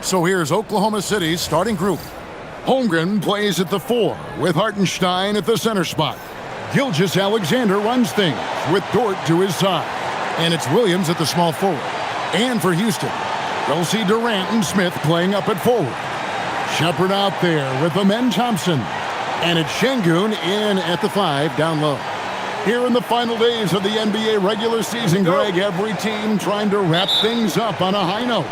So here's Oklahoma City's starting group. Holmgren plays at the 4 with Hartenstein at the center spot. Gilgeous-Alexander runs things with Dort to his side. And it's Williams at the small forward. And for Houston, they'll see Durant and Smith playing up at forward. Shepherd out there with Amen Thompson. And it's Şengün in at the 5 down low. Here in the final days of the NBA regular season, Greg, every team trying to wrap things up on a high note.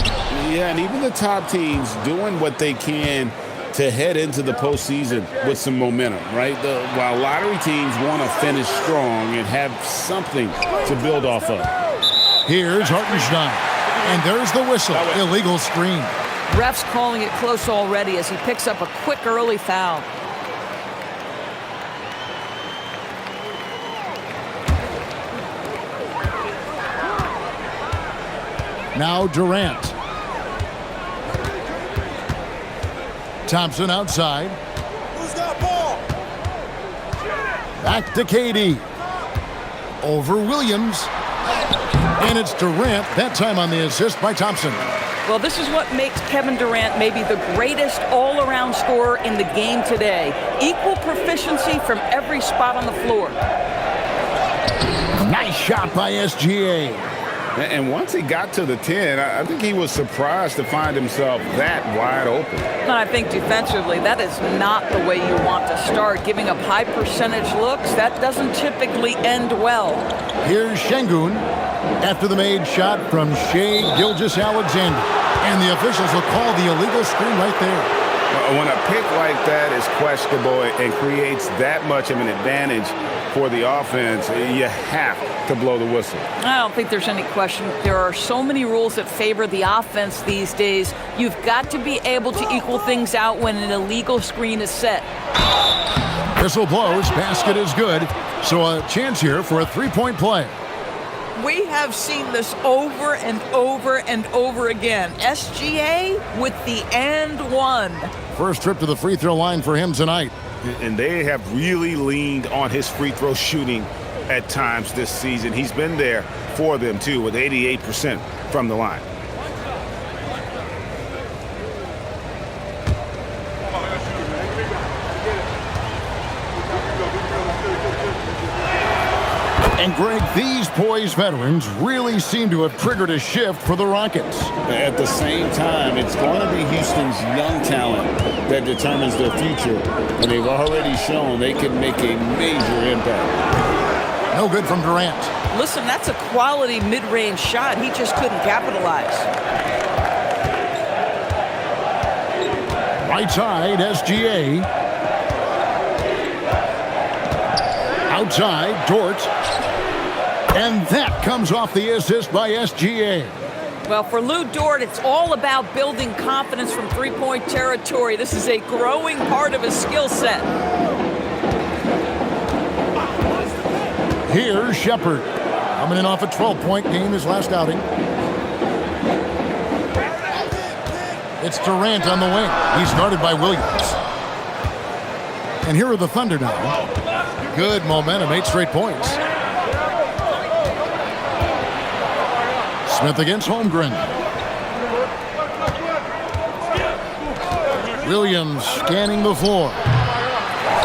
Yeah, and even the top teams doing what they can to head into the postseason with some momentum, right? While lottery teams want to finish strong and have something to build off of. Here's Hartenstein. And there's the whistle. Illegal screen. Ref's calling it close already as he picks up a quick early foul. Now Durant. Thompson outside. Who's got ball? Back to KD. Over Williams. And it's Durant, that time on the assist by Thompson. Well, this is what makes Kevin Durant maybe the greatest all-around scorer in the game today. Equal proficiency from every spot on the floor. Nice shot by SGA. And once he got to the 10, I think he was surprised to find himself that wide open. And I think defensively, that is not the way you want to start. Giving up high percentage looks, that doesn't typically end well. Here's Şengün after the made shot from Shai Gilgeous-Alexander. And the officials will call the illegal screen right there. When a pick like that is questionable and creates that much of an advantage for the offense, you have to blow the whistle. I don't think there's any question. There are so many rules that favor the offense these days. You've got to be able to equal things out when an illegal screen is set. Whistle blows, basket is good. So a chance here for a three-point play. We have seen this over and over and over again. SGA with the and one. First trip to the free throw line for him tonight. And they have really leaned on his free throw shooting at times this season. He's been there for them, too, with 88% from the line. And, Greg, these poised veterans really seem to have triggered a shift for the Rockets. At the same time, it's going to be Houston's young talent that determines their future, and they've already shown they can make a major impact. No good from Durant. Listen, that's a quality mid-range shot. He just couldn't capitalize. Right side, SGA. Outside, Dort. And that comes off the assist by SGA. Well, for Lou Dort, it's all about building confidence from three-point territory. This is a growing part of his skill set. Here's Shepherd. Coming in off a 12-point game his last outing. It's Durant on the wing. He's guarded by Williams. And here are the Thunder now. Good momentum, 8 straight points. Smith against Holmgren. Williams scanning the floor.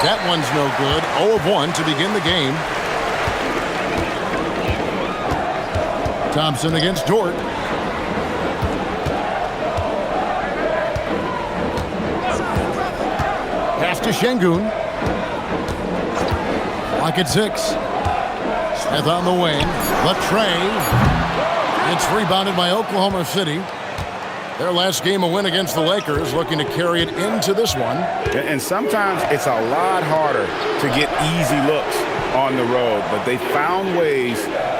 That one's no good. 0 of 1 to begin the game. Thompson against Dort. Pass to Şengün. Clock at 6. Smith on the wing. Latre. It's rebounded by Oklahoma City. Their last game, a win against the Lakers, looking to carry it into this one. And sometimes it's a lot harder to get easy looks on the road, but they found ways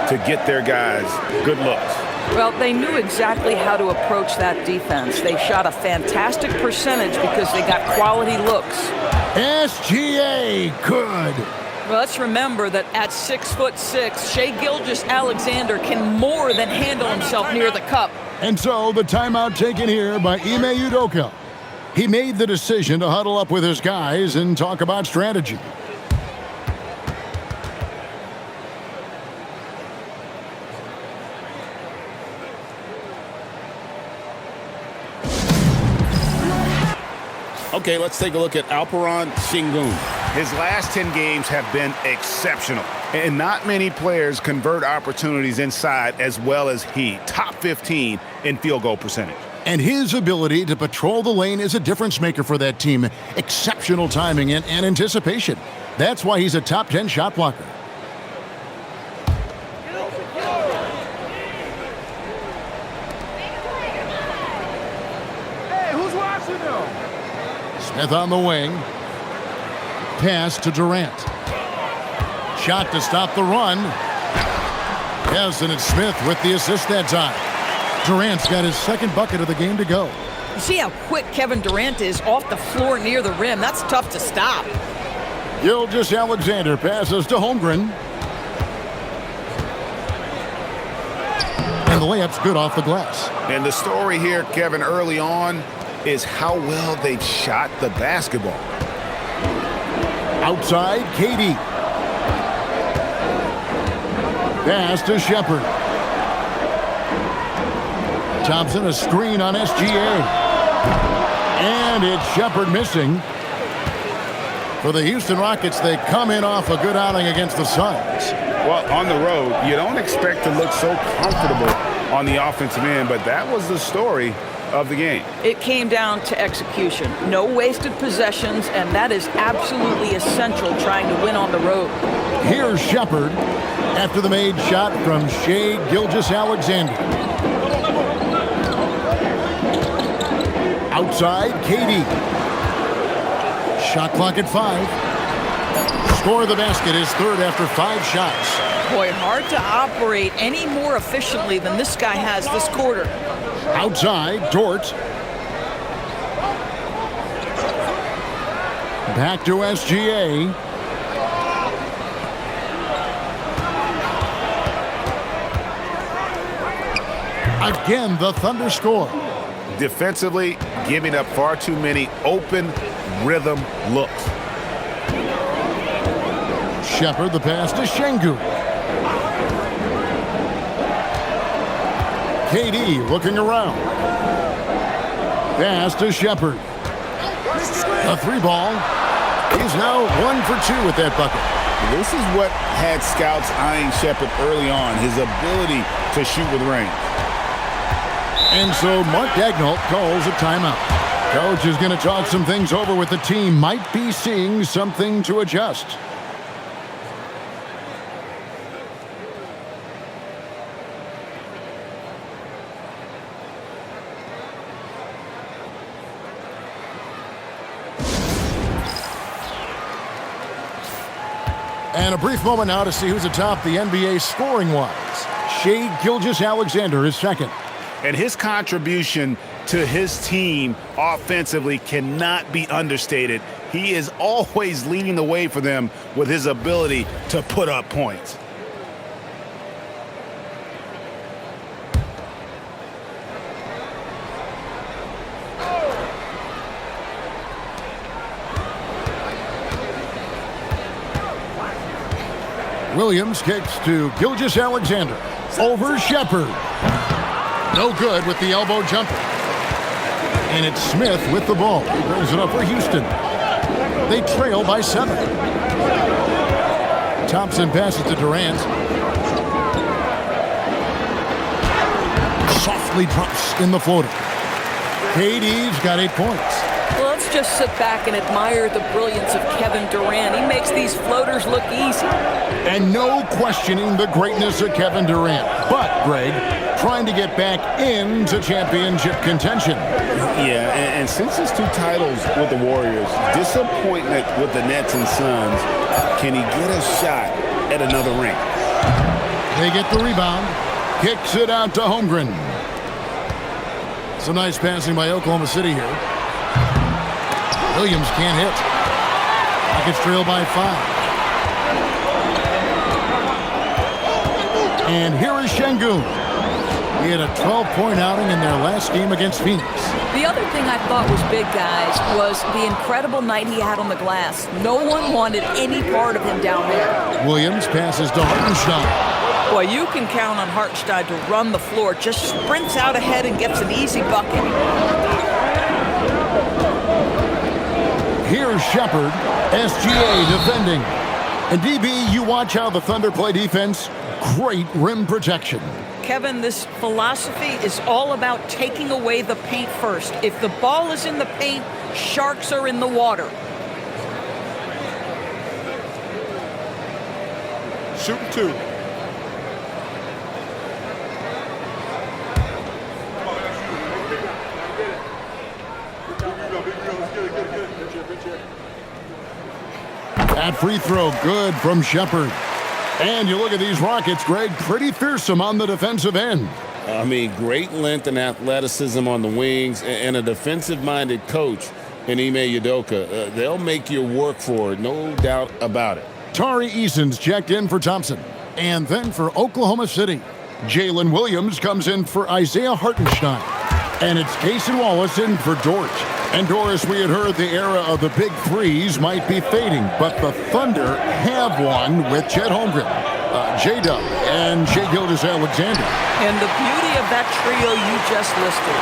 to get their guys good looks. Well, they knew exactly how to approach that defense. They shot a fantastic percentage because they got quality looks. SGA, good. Well, let's remember that at 6'6", Shai Gilgeous-Alexander can more than handle himself near the cup. And so the timeout taken here by Ime Udoka. He made the decision to huddle up with his guys and talk about strategy. Okay, let's take a look at Alperen Sengun. His last 10 games have been exceptional, and not many players convert opportunities inside as well as he. Top 15 in field goal percentage. And his ability to patrol the lane is a difference maker for that team. Exceptional timing and anticipation. That's why he's a top 10 shot blocker. Hey, who's watching them? Smith on the wing. Pass to Durant. Shot to stop the run. Yes, and it's Smith with the assist that time. Durant's got his second bucket of the game to go. You see how quick Kevin Durant is off the floor near the rim. That's tough to stop. Gilgeous-Alexander passes to Holmgren. And the layup's good off the glass. And the story here, Kevin, early on is how well they've shot the basketball. Outside, KD. Pass to Shepard. Thompson, a screen on SGA. And it's Shepard missing. For the Houston Rockets, they come in off a good outing against the Suns. Well, on the road, you don't expect to look so comfortable on the offensive end, but that was the story of the game. It came down to execution. No wasted possessions, and that is absolutely essential trying to win on the road. Here's Shepard after the made shot from Shai Gilgeous-Alexander. Outside, KD. Shot clock at 5. Score of the basket is third after 5 shots. Boy, hard to operate any more efficiently than this guy has this quarter. Outside, Dort. Back to SGA. Again, the Thunder score. Defensively, giving up far too many open rhythm looks. Shepard, the pass to Sengun. KD looking around. Pass to Shepard. A 3-ball. He's now 1 for 2 with that bucket. This is what had scouts eyeing Shepard early on, his ability to shoot with range. And so Mark Daigneault calls a timeout. Coach is going to talk some things over with the team. Might be seeing something to adjust. And a brief moment now to see who's atop the NBA scoring-wise. Shai Gilgeous-Alexander is second. And his contribution to his team offensively cannot be understated. He is always leading the way for them with his ability to put up points. Williams kicks to Gilgeous-Alexander. Over Shepard. No good with the elbow jumper. And it's Smith with the ball. He brings it up for Houston. They trail by 7. Thompson passes to Durant. Softly drops in the floater. KD's got 8 points. Well, let's just sit back and admire the brilliance of Kevin Durant. He makes these floaters look easy. And no questioning the greatness of Kevin Durant. But, Greg, trying to get back into championship contention. Yeah, and since his 2 titles with the Warriors, disappointment with the Nets and Suns, can he get a shot at another ring? They get the rebound. Kicks it out to Holmgren. Some nice passing by Oklahoma City here. Williams can't hit. Rockets trail by 5. And here is Sengun. He had a 12-point outing in their last game against Phoenix. The other thing I thought was big, guys, was the incredible night he had on the glass. No one wanted any part of him down there. Williams passes to Hartenstein. Boy, you can count on Hartenstein to run the floor. Just sprints out ahead and gets an easy bucket. Shepard, SGA defending. And DB, you watch how the Thunder play defense. Great rim protection. Kevin, this philosophy is all about taking away the paint first. If the ball is in the paint, sharks are in the water. Shooting 2. That free throw, good from Shepard. And you look at these Rockets, Greg, pretty fearsome on the defensive end. I mean, great length and athleticism on the wings, and a defensive-minded coach in Ime Udoka. They'll make you work for it, no doubt about it. Tari Eason's checked in for Thompson. And then for Oklahoma City, Jalen Williams comes in for Isaiah Hartenstein. And it's Cason Wallace in for Dort. And Doris, we had heard the era of the big threes might be fading, but the Thunder have one with Chet Holmgren, J-Dub, and Shai Gilgeous-Alexander. And the beauty of that trio you just listed,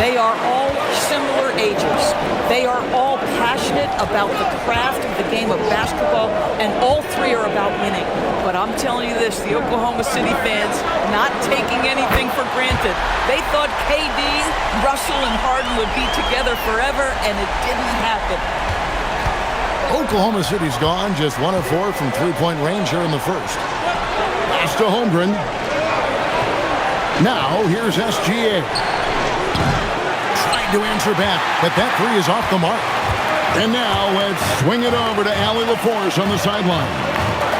they are all similar ages. They are all passionate about the craft of the game of basketball, and all three are about winning. But I'm telling you this, the Oklahoma City fans not taking anything for granted. They thought KD, Russell, and Harden would be together forever, and it didn't happen. Oklahoma City's gone, just 1 of 4 from three-point range here in the first. Pass to Holmgren. Now, here's SGA. Tried to answer back, but that three is off the mark. And now, let's swing it over to Allie LaForce on the sideline.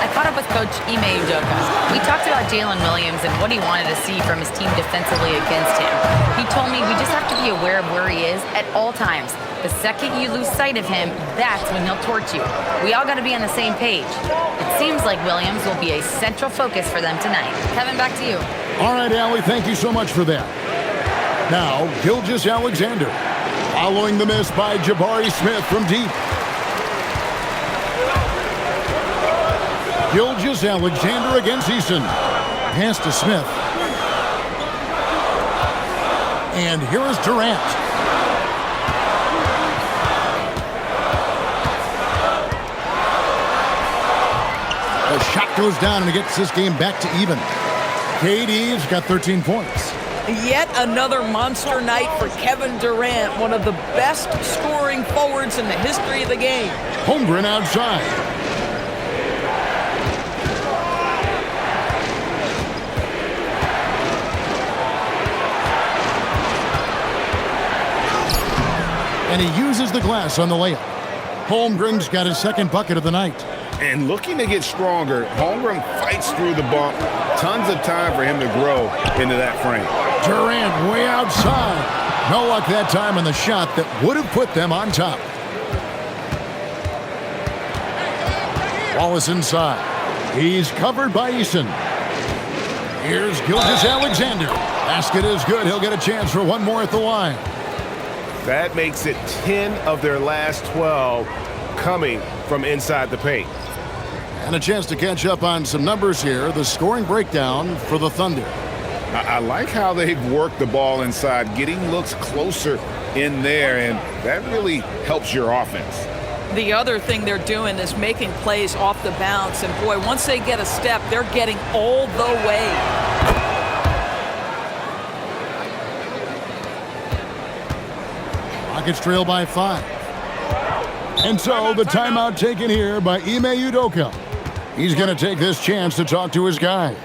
I caught up with Coach Ime Udoka. We talked about Jalen Williams and what he wanted to see from his team defensively against him. He told me we just have to be aware of where he is at all times. The second you lose sight of him, that's when he'll torch you. We all got to be on the same page. It seems like Williams will be a central focus for them tonight. Kevin, back to you. All right, Allie, thank you so much for that. Now, Gilgeous-Alexander, following the miss by Jabari Smith from deep. Gilgeous-Alexander against Eason. Pass to Smith. And here is Durant. The shot goes down and it gets this game back to even. KD's got 13 points. Yet another monster night for Kevin Durant, one of the best scoring forwards in the history of the game. Holmgren outside. And he uses the glass on the layup. Holmgren's got his second bucket of the night. And looking to get stronger, Holmgren fights through the bump. Tons of time for him to grow into that frame. Durant way outside. No luck that time on the shot that would have put them on top. Wallace inside. He's covered by Eason. Here's Gilgeous-Alexander. Basket is good. He'll get a chance for one more at the line. That makes it 10 of their last 12 coming from inside the paint. And a chance to catch up on some numbers here. The scoring breakdown for the Thunder. I like how they've worked the ball inside, getting looks closer in there, and that really helps your offense. The other thing they're doing is making plays off the bounce, and boy, once they get a step, they're getting all the way. Rockets trail by 5. And so the timeout taken here by Ime Udoka. He's going to take this chance to talk to his guys.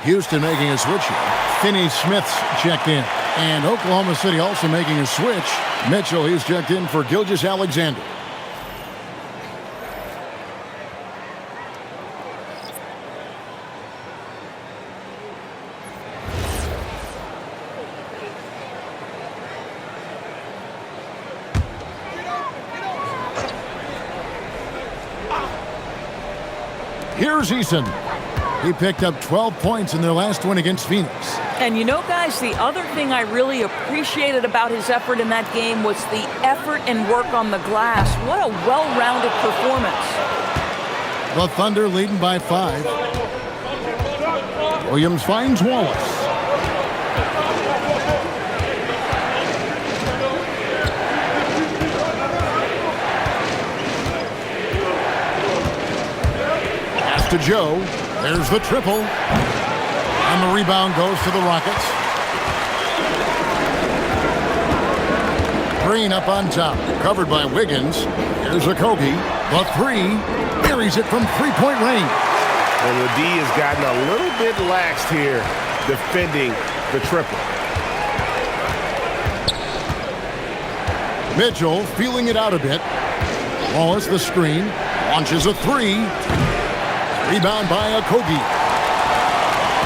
Houston making a switch here. Finney-Smith's checked in. And Oklahoma City also making a switch. Mitchell, he's checked in for Gilgeous-Alexander. Here's Eason. He picked up 12 points in their last win against Phoenix. And you know, guys, the other thing I really appreciated about his effort in that game was the effort and work on the glass. What a well-rounded performance. The Thunder leading by 5. Williams finds Wallace. Pass to Joe. There's the triple. And the rebound goes to the Rockets. Green up on top. Covered by Wiggins. Here's Okogie. The 3. Buries it from three-point range. And the D has gotten a little bit laxed here defending the triple. Mitchell feeling it out a bit. Wallace the screen. Launches a 3. Rebound by Okogie.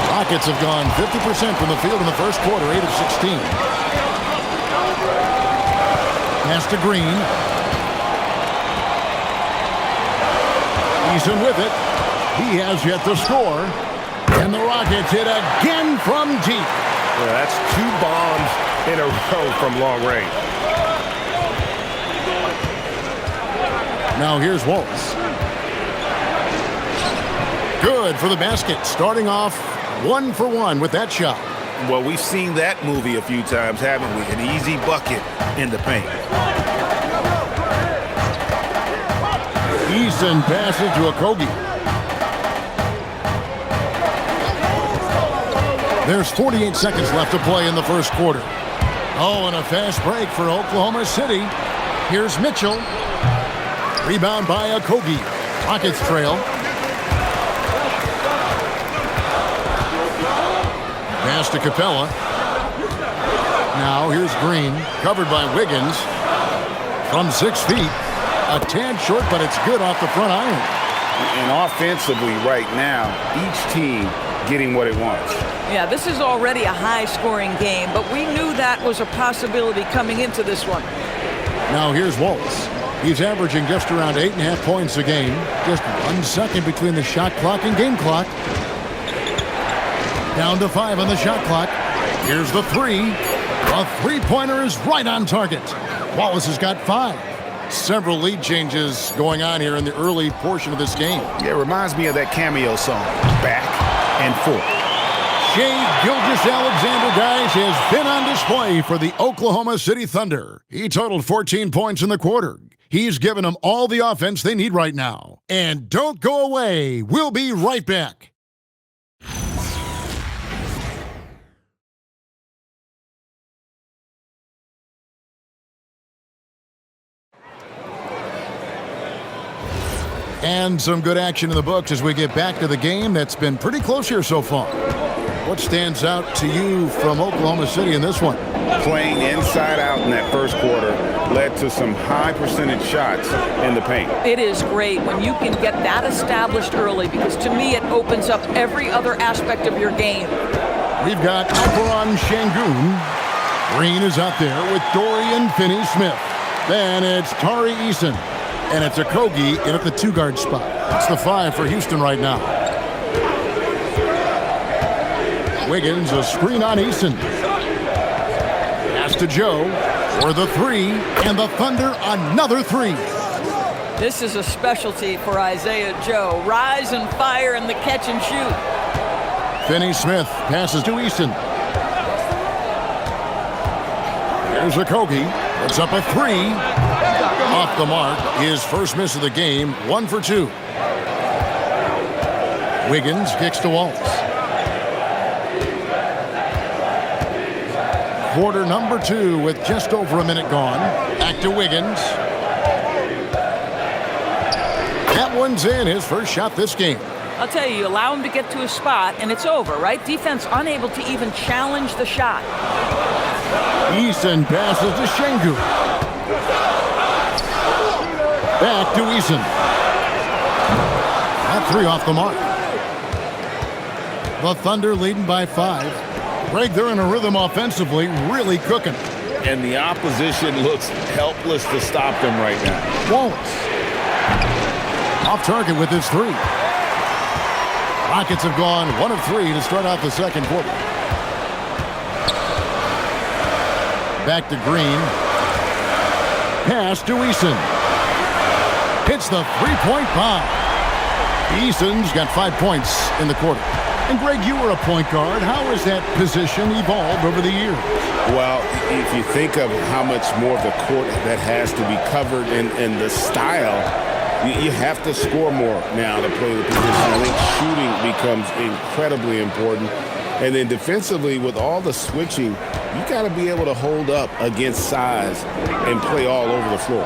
Rockets have gone 50% from the field in the first quarter, 8 of 16. Pass to Green. Eason with it. He has yet to score. And the Rockets hit again from deep. Yeah, that's 2 bombs in a row from long range. Now here's Wallace. Good for the basket. Starting off 1 for 1 with that shot. Well, we've seen that movie a few times, haven't we? An easy bucket in the paint. Eason passes to Okogie. There's 48 seconds left to play in the first quarter. Oh, and a fast break for Oklahoma City. Here's Mitchell. Rebound by Okogie. Rockets trail. Pass to Capella. Now here's Green. Covered by Wiggins. From 6 feet. A tad short, but it's good off the front iron. And offensively right now, each team getting what it wants. Yeah, this is already a high-scoring game, but we knew that was a possibility coming into this one. Now here's Wallace. He's averaging just around 8.5 points a game. Just 1 second between the shot clock and game clock. Down to 5 on the shot clock. Here's the 3. A three-pointer is right on target. Wallace has got 5. Several lead changes going on here in the early portion of this game. Yeah, it reminds me of that cameo song, Back and Forth. Shai Gilgeous-Alexander, guys, has been on display for the Oklahoma City Thunder. He totaled 14 points in the quarter. He's given them all the offense they need right now. And don't go away. We'll be right back. And some good action in the books as we get back to the game that's been pretty close here so far. What stands out to you from Oklahoma City in this one? Playing inside out in that first quarter led to some high percentage shots in the paint. It is great when you can get that established early because to me it opens up every other aspect of your game. We've got Alperon Şengün. Green is out there with Dorian Finney-Smith. Then it's Tari Eason. And it's Okogie in at the 2-guard spot. It's the 5 for Houston right now. Wiggins, a screen on Eason. Pass to Joe for the 3. And the Thunder, another 3. This is a specialty for Isaiah Joe. Rise and fire in the catch and shoot. Finney-Smith passes to Eason. Here's Okogie. Puts up a 3. Off the mark, his first miss of the game, 1 for 2. Wiggins kicks to Wallace. Quarter number 2 with just over a minute gone. Back to Wiggins. That one's in, his first shot this game. I'll tell you, you allow him to get to a spot, and it's over, right? Defense unable to even challenge the shot. Eason passes to Şengün. Back to Eason. That 3 off the mark. The Thunder leading by 5. Greg, they're in a rhythm offensively, really cooking. And the opposition looks helpless to stop them right now. Wallace. Off target with his 3. Rockets have gone 1 of 3 to start out the second quarter. Back to Green. Pass to Eason. Hits the 3-point bomb. Eason's got 5 points in the quarter. And Greg, you were a point guard. How has that position evolved over the years? Well, if you think of how much more of the court that has to be covered and the style, you have to score more now to play the position. I think shooting becomes incredibly important. And then defensively, with all the switching, you got to be able to hold up against size and play all over the floor.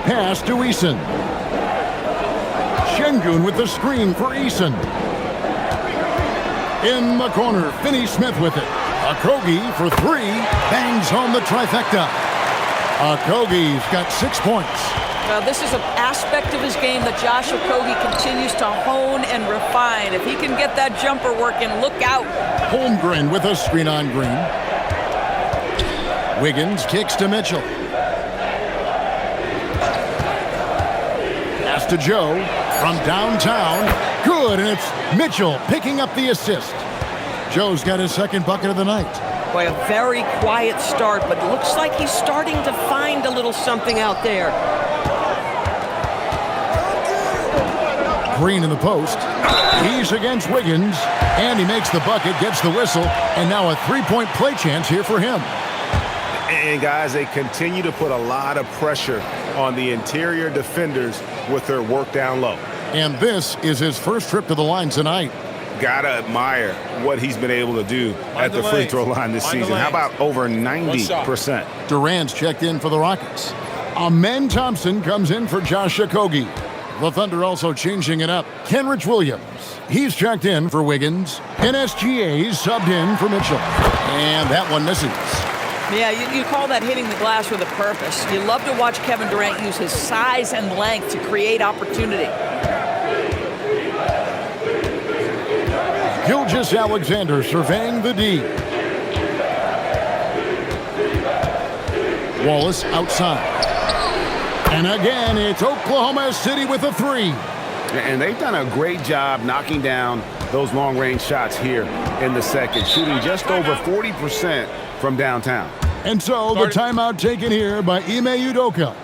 Pass to Eason. Şengün with the screen for Eason. In the corner, Finney-Smith with it. Okogie for 3, bangs home the trifecta. Okogie's got 6 points. This is an aspect of his game that Josh Okogie continues to hone and refine. If he can get that jumper working, look out. Holmgren with a screen on Green. Wiggins kicks to Mitchell. Pass to Joe from downtown. Good, and it's Mitchell picking up the assist. Joe's got his second bucket of the night. Boy, a very quiet start, but looks like he's starting to find a little something out there. Green in the post. He's against Wiggins, and he makes the bucket, gets the whistle, and now a three-point play chance here for him. And guys, they continue to put a lot of pressure on the interior defenders with their work down low. And this is his first trip to the line tonight. Gotta admire what he's been able to do at the free throw line this season. How about over 90%? Durant's checked in for the Rockets. Amen Thompson comes in for Josh Okogie. The Thunder also changing it up. Kenrich Williams, he's checked in for Wiggins. And SGA's subbed in for Mitchell. And that one misses. Yeah, you call that hitting the glass with a purpose. You love to watch Kevin Durant use his size and length to create opportunity. Gilgeous-Alexander surveying the D. Wallace outside. And again, it's Oklahoma City with a 3. And they've done a great job knocking down those long-range shots here in the second, shooting just over 40% from downtown. And so the timeout taken here by Ime Udoka.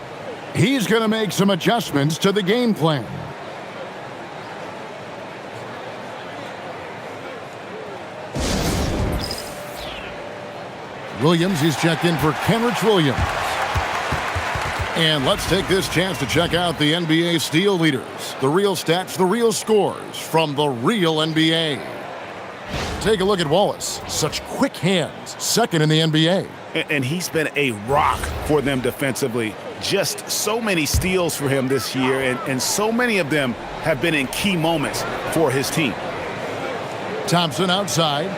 He's going to make some adjustments to the game plan. Williams, he's checked in for Kenrich Williams. And let's take this chance to check out the NBA steal leaders. The real stats, the real scores from the real NBA. Take a look at Wallace. Such quick hands. Second in the NBA. And he's been a rock for them defensively. Just so many steals for him this year, and so many of them have been in key moments for his team. Thompson outside.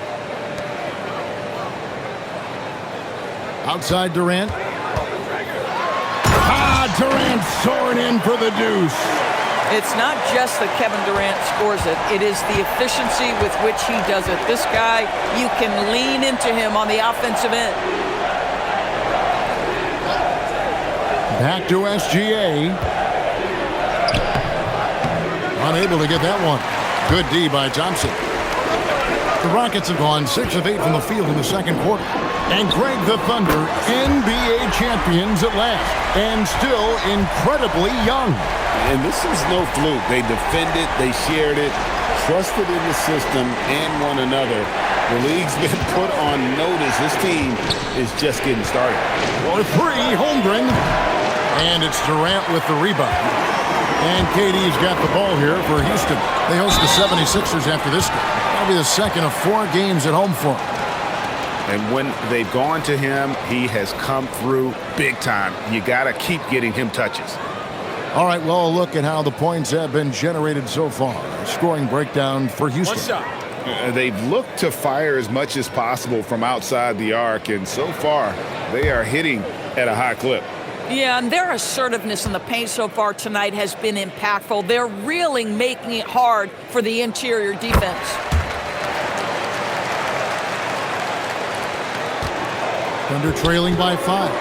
Outside Durant. Durant soaring in for the deuce. It's not just that Kevin Durant scores it. It is the efficiency with which he does it. This guy, you can lean into him on the offensive end. Back to SGA. Unable to get that one. Good D by Thompson. The Rockets have gone 6 of 8 from the field in the second quarter. And Greg, the Thunder, NBA champions at last, and still incredibly young. And this is no fluke. They defended, they shared it, trusted in the system and one another. The league's been put on notice. This team is just getting started. For 3, Holmgren. And it's Durant with the rebound. And KD's got the ball here for Houston. They host the 76ers after this game. That'll be the second of 4 games at home for them. And when they've gone to him, he has come through big time. You got to keep getting him touches. All right, well, a look at how the points have been generated so far. Scoring breakdown for Houston. They've looked to fire as much as possible from outside the arc, and so far, they are hitting at a high clip. Yeah, and their assertiveness in the paint so far tonight has been impactful. They're really making it hard for the interior defense. Thunder trailing by 5.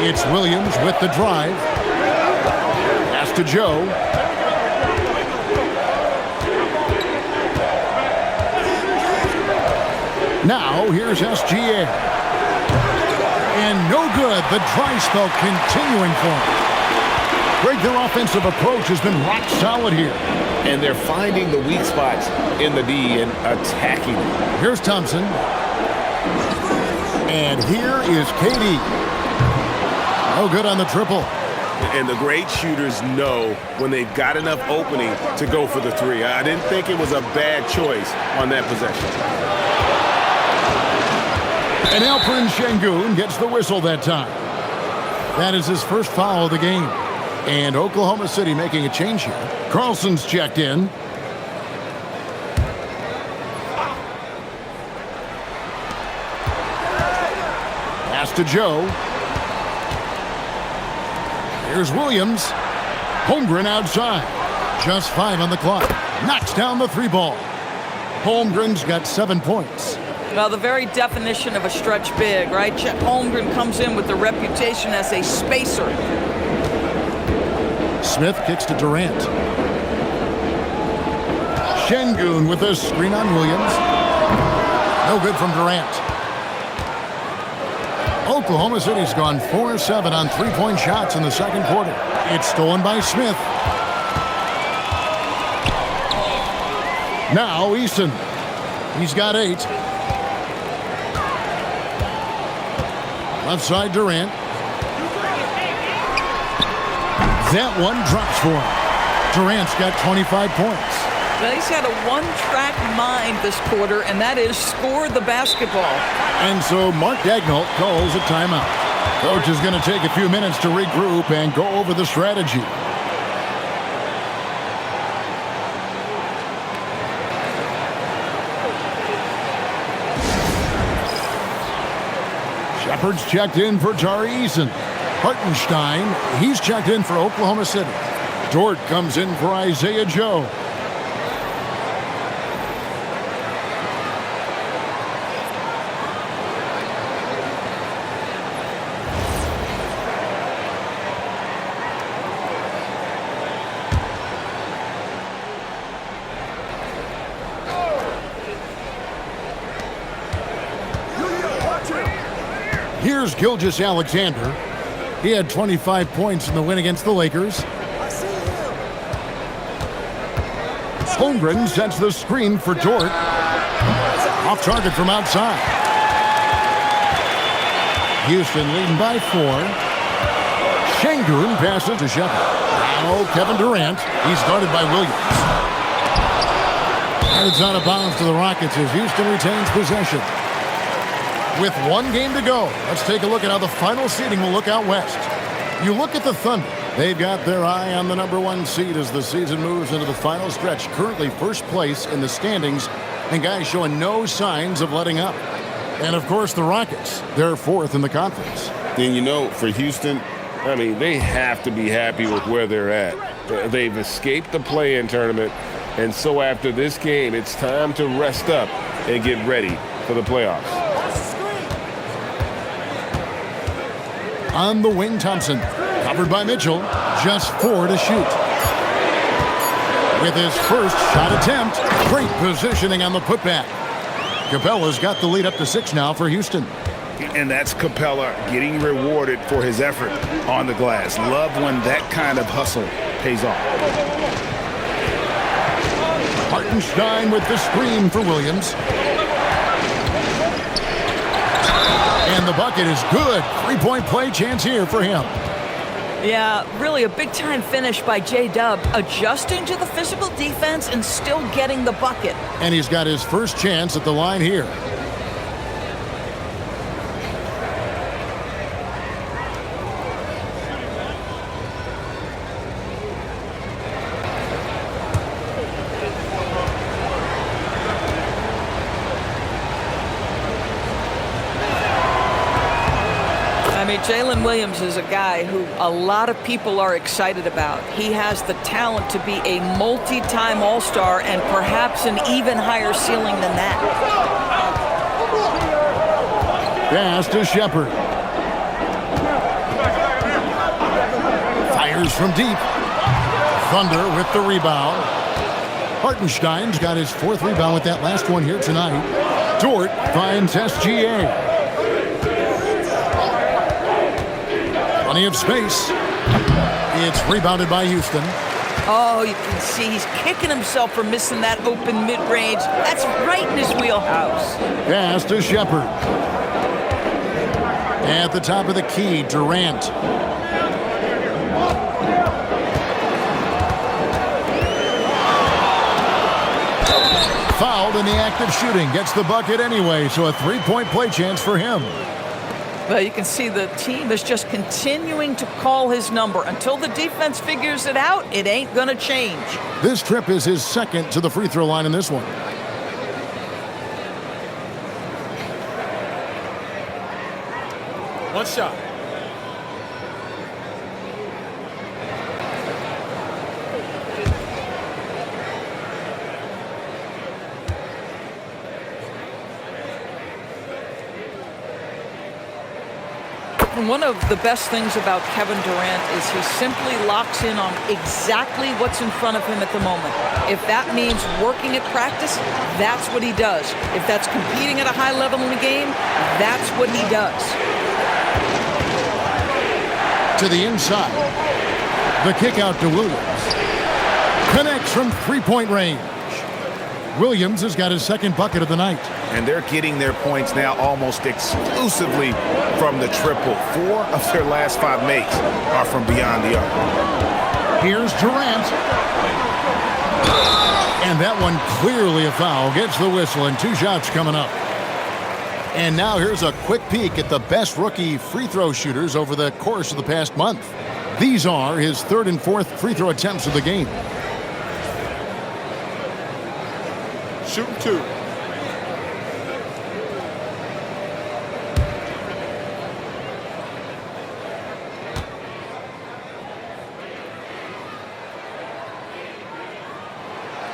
It's Williams with the drive. Pass to Joe. Now here's SGA. And no good. The dry spell continuing for him. Greg, their offensive approach has been rock solid here. And they're finding the weak spots in the D and attacking them. Here's Thompson. And here is KD. No good on the triple. And the great shooters know when they've got enough opening to go for the three. I didn't think it was a bad choice on that possession. And Alperen Şengün gets the whistle that time. That is his first foul of the game. And Oklahoma City making a change here. Carlson's checked in. Pass to Joe. Here's Williams. Holmgren outside. Just 5 on the clock. Knocks down the 3 ball. Holmgren's got 7 points. Well, the very definition of a stretch big, right? Chet Holmgren comes in with the reputation as a spacer. Smith kicks to Durant. Şengün with a screen on Williams. No good from Durant. Oklahoma City's gone 4-7 on 3-point shots in the second quarter. It's stolen by Smith. Now Eason. He's got 8. Left side Durant. That one drops for him. Durant's got 25 points. Well, he's had a one-track mind this quarter, and that is score the basketball. And so Mark Daigneault calls a timeout. Coach is going to take a few minutes to regroup and go over the strategy. Shepard's checked in for Tari Eason. Hartenstein, he's checked in for Oklahoma City. Dort comes in for Isaiah Joe. Here's Gilgeous-Alexander. He had 25 points in the win against the Lakers. Holmgren sets the screen for Dort. Off target from outside. Houston leading by 4. Şengün passes to Shepard. Now Kevin Durant. He's guarded by Williams. And it's out of bounds to the Rockets as Houston retains possession. With 1 game to go, let's take a look at how the final seeding will look out west. You look at the Thunder. They've got their eye on the #1 seed as the season moves into the final stretch. Currently first place in the standings, and guys showing no signs of letting up. And, of course, the Rockets. They're 4th in the conference. And, you know, for Houston, I mean, they have to be happy with where they're at. They've escaped the play-in tournament, and so after this game, it's time to rest up and get ready for the playoffs. On the wing, Thompson. Covered by Mitchell. Just 4 to shoot. With his first shot attempt, great positioning on the putback. Capella's got the lead up to 6 now for Houston. And that's Capella getting rewarded for his effort on the glass. Love when that kind of hustle pays off. Hartenstein with the screen for Williams. And the bucket is good. 3-point play chance here for him. Yeah, really a big-time finish by J-Dub, adjusting to the physical defense and still getting the bucket. And he's got his first chance at the line here. Jalen Williams is a guy who a lot of people are excited about. He has the talent to be a multi-time All-Star and perhaps an even higher ceiling than that. Pass to Shepard. Fires from deep. Thunder with the rebound. Hartenstein's got his 4th rebound with that last one here tonight. Dort finds SGA. Plenty of space. It's rebounded by Houston. Oh, you can see he's kicking himself for missing that open mid-range. That's right in his wheelhouse. Pass to Shepard. At the top of the key, Durant. Fouled in the act of shooting. Gets the bucket anyway, so a three-point play chance for him. Well, you can see the team is just continuing to call his number. Until the defense figures it out, it ain't going to change. This trip is his second to the free throw line in this one. One shot. And one of the best things about Kevin Durant is he simply locks in on exactly what's in front of him at the moment. If that means working at practice, that's what he does. If that's competing at a high level in the game, that's what he does. To the inside. The kick out to Williams. Connects from three-point range. Williams has got his second bucket of the night. And they're getting their points now almost exclusively from the triple. 4 of their last 5 makes are from beyond the arc. Here's Durant. And that one clearly a foul. Gets the whistle and 2 shots coming up. And now here's a quick peek at the best rookie free throw shooters over the course of the past month. These are his 3rd and 4th free throw attempts of the game. Shooting 2.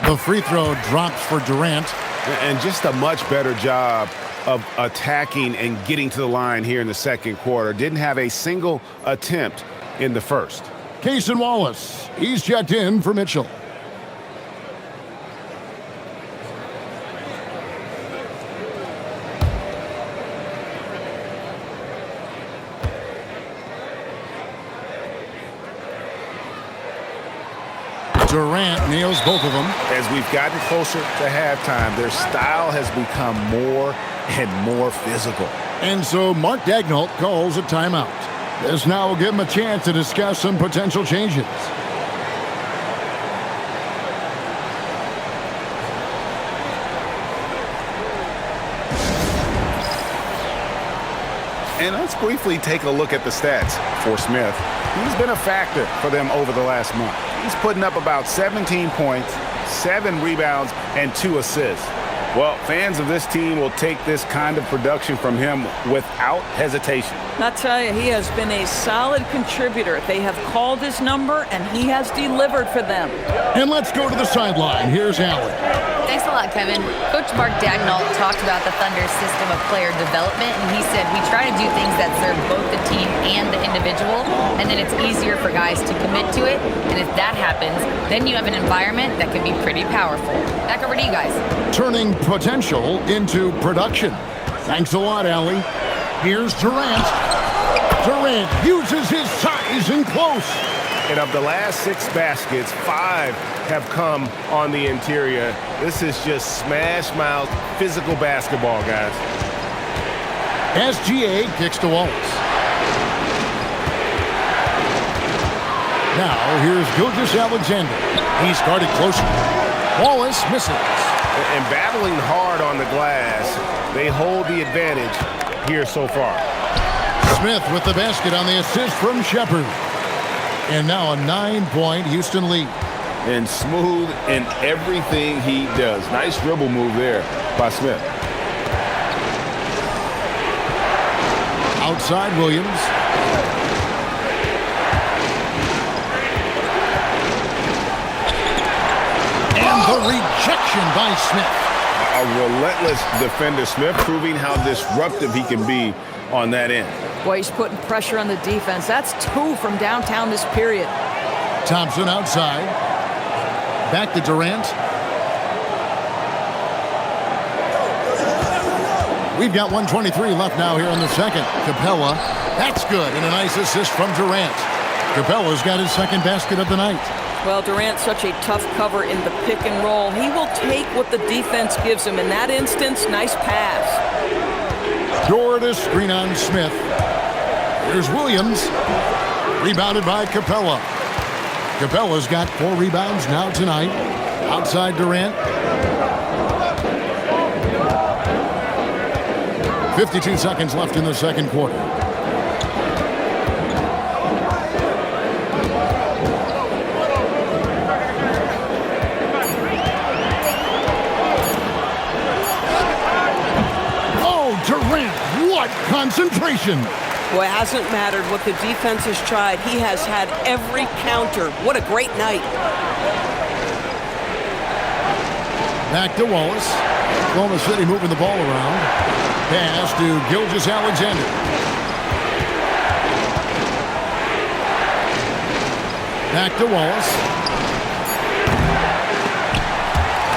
The free throw drops for Durant. And just a much better job of attacking and getting to the line here in the second quarter. Didn't have a single attempt in the first. Cason Wallace. He's checked in for Mitchell. Durant nails both of them. As we've gotten closer to halftime, their style has become more and more physical. And so Mark Daigneault calls a timeout. This now will give him a chance to discuss some potential changes. And let's briefly take a look at the stats for Smith. He's been a factor for them over the last month. He's putting up about 17 points, 7 rebounds, and 2 assists. Well, fans of this team will take this kind of production from him without hesitation. I tell you, he has been a solid contributor. They have called his number, and he has delivered for them. And let's go to the sideline. Here's Allen. Thanks a lot, Kevin. Coach Mark Daigneault talked about the Thunder's system of player development, and he said, we try to do things that serve both the team and the individual, and then it's easier for guys to commit to it. And if that happens, then you have an environment that can be pretty powerful. Back over to you guys. Turning potential into production. Thanks a lot, Allie. Here's Durant. Durant uses his size and close. And of the last 6 baskets, 5 have come on the interior. This is just smash-mouth physical basketball, guys. SGA kicks to Wallace. Now here's Gilgeous Alexander. He started closer. Wallace misses. And battling hard on the glass, they hold the advantage here so far. Smith with the basket on the assist from Shepard. And now a 9-point Houston lead. And smooth in everything he does. Nice dribble move there by Smith. Outside Williams. And the rejection by Smith. A relentless defender. Smith proving how disruptive he can be on that end. Boy, he's putting pressure on the defense. That's 2 from downtown this period. Thompson outside. Back to Durant. We've got 1:23 left now here in the second. Capella. That's good. And a nice assist from Durant. Capella's got his second basket of the night. Well, Durant's such a tough cover in the pick and roll. He will take what the defense gives him. In that instance, nice pass. Dort a screen on Smith. Here's Williams. Rebounded by Capella. Capella's got 4 rebounds now tonight. Outside Durant. 52 seconds left in the second quarter. Oh, Durant, what concentration! Well, it hasn't mattered what the defense has tried. He has had every counter. What a great night. Back to Wallace. Oklahoma City moving the ball around. Pass to Gilgeous-Alexander. Back to Wallace.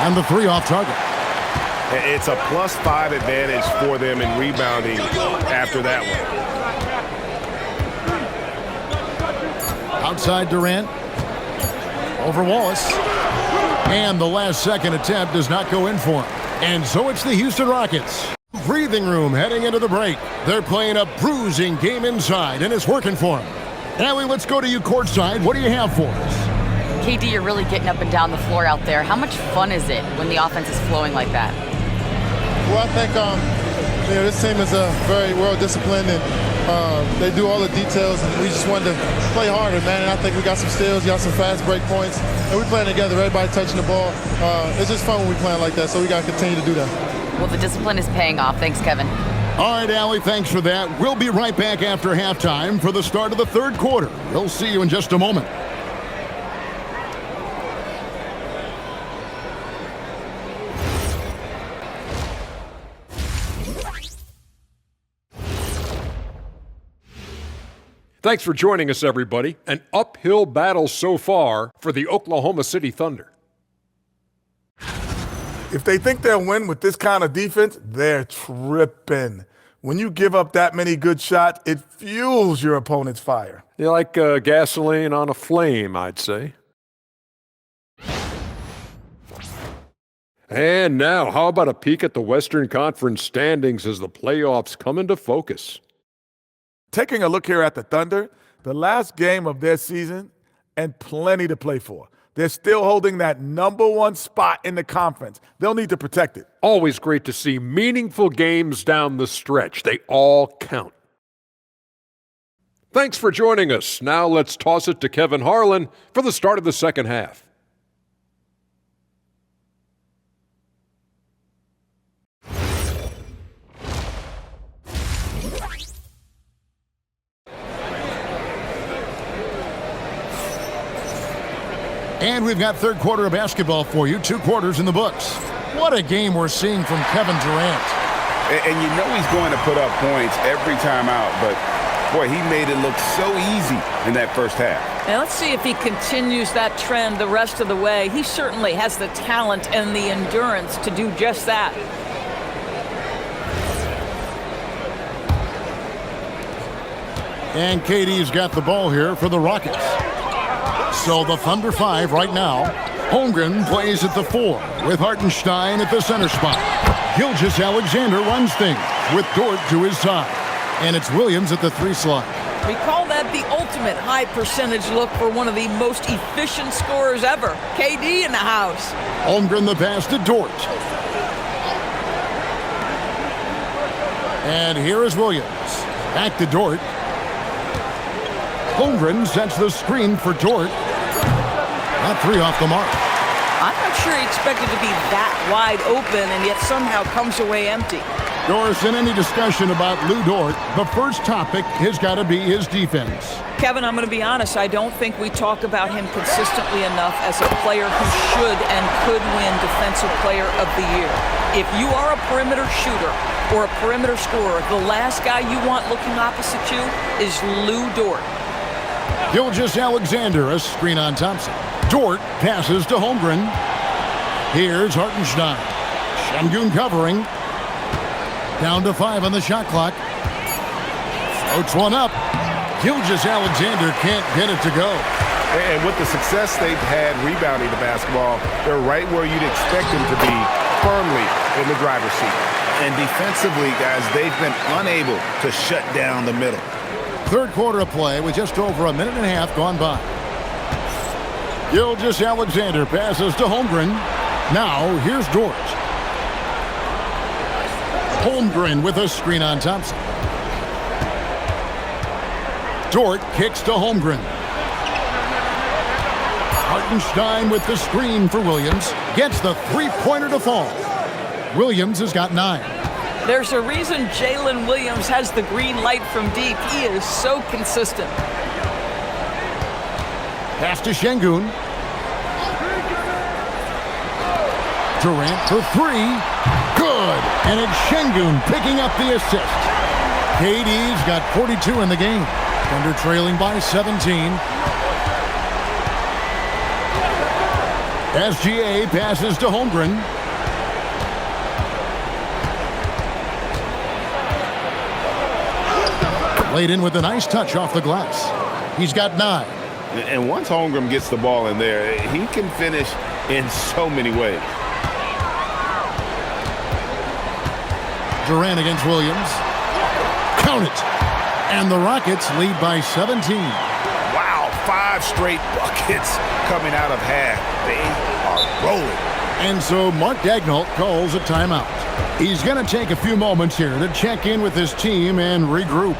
And the 3 off target. It's a +5 advantage for them in rebounding after that one. Outside Durant. Over Wallace. And the last second attempt does not go in for him. And so it's the Houston Rockets. Breathing room heading into the break. They're playing a bruising game inside, and it's working for them. Allie, let's go to you courtside. What do you have for us? KD, you're really getting up and down the floor out there. How much fun is it when the offense is flowing like that? Well, I think this team is very well disciplined, and they do all the details, and we just wanted to play harder, man. And I think we got some steals, got some fast break points, and we're playing together, everybody touching the ball. It's just fun when we playing like that, so we got to continue to do that. Well, the discipline is paying off. Thanks, Kevin. All right, Allie, thanks for that. We'll be right back after halftime for the start of the third quarter. We'll see you in just a moment. Thanks for joining us, everybody. An uphill battle so far for the Oklahoma City Thunder. If they think they'll win with this kind of defense, they're tripping. When you give up that many good shots, it fuels your opponent's fire. You're like gasoline on a flame, I'd say. And now, how about a peek at the Western Conference standings as the playoffs come into focus? Taking a look here at the Thunder, the last game of their season, and plenty to play for. They're still holding that #1 spot in the conference. They'll need to protect it. Always great to see meaningful games down the stretch. They all count. Thanks for joining us. Now let's toss it to Kevin Harlan for the start of the second half. And we've got third quarter of basketball for you. 2 quarters in the books. What a game we're seeing from Kevin Durant. And you know he's going to put up points every time out, but boy, he made it look so easy in that first half. Now let's see if he continues that trend the rest of the way. He certainly has the talent and the endurance to do just that. And KD's got the ball here for the Rockets. So the Thunder 5 right now. Holmgren plays at the 4 with Hartenstein at the center spot. Gilgeous-Alexander runs things with Dort to his side. And it's Williams at the 3 slot. We call that the ultimate high percentage look for one of the most efficient scorers ever. KD in the house. Holmgren the pass to Dort. And here is Williams. Back to Dort. Holmgren sets the screen for Dort. That 3 off the mark. I'm not sure he expected to be that wide open and yet somehow comes away empty. Doris, in any discussion about Lou Dort, the first topic has got to be his defense. Kevin, I'm going to be honest. I don't think we talk about him consistently enough as a player who should and could win Defensive Player of the Year. If you are a perimeter shooter or a perimeter scorer, the last guy you want looking opposite you is Lou Dort. Gilgeous-Alexander, a screen on Thompson. Dort passes to Holmgren. Here's Hartenstein. Şengün covering. Down to 5 on the shot clock. Floats one up. Gilgeous-Alexander can't get it to go. And with the success they've had rebounding the basketball, they're right where you'd expect them to be, firmly in the driver's seat. And defensively, guys, they've been unable to shut down the middle. Third quarter of play with just over a minute and a half gone by. Gilgeous-Alexander passes to Holmgren. Now, here's Dort. Holmgren with a screen on Thompson. Dort kicks to Holmgren. Hartenstein with the screen for Williams. Gets the three-pointer to fall. Williams has got 9. There's a reason Jalen Williams has the green light from deep. He is so consistent. Pass to Şengün. Durant for 3. Good. And it's Şengün picking up the assist. KD's got 42 in the game. Thunder trailing by 17. SGA passes to Holmgren. Laid in with a nice touch off the glass. He's got 9. And once Holmgren gets the ball in there, he can finish in so many ways. Durant against Williams. Count it. And the Rockets lead by 17. Wow, 5 straight buckets coming out of half. They are rolling. And so Mark Daigneault calls a timeout. He's going to take a few moments here to check in with his team and regroup.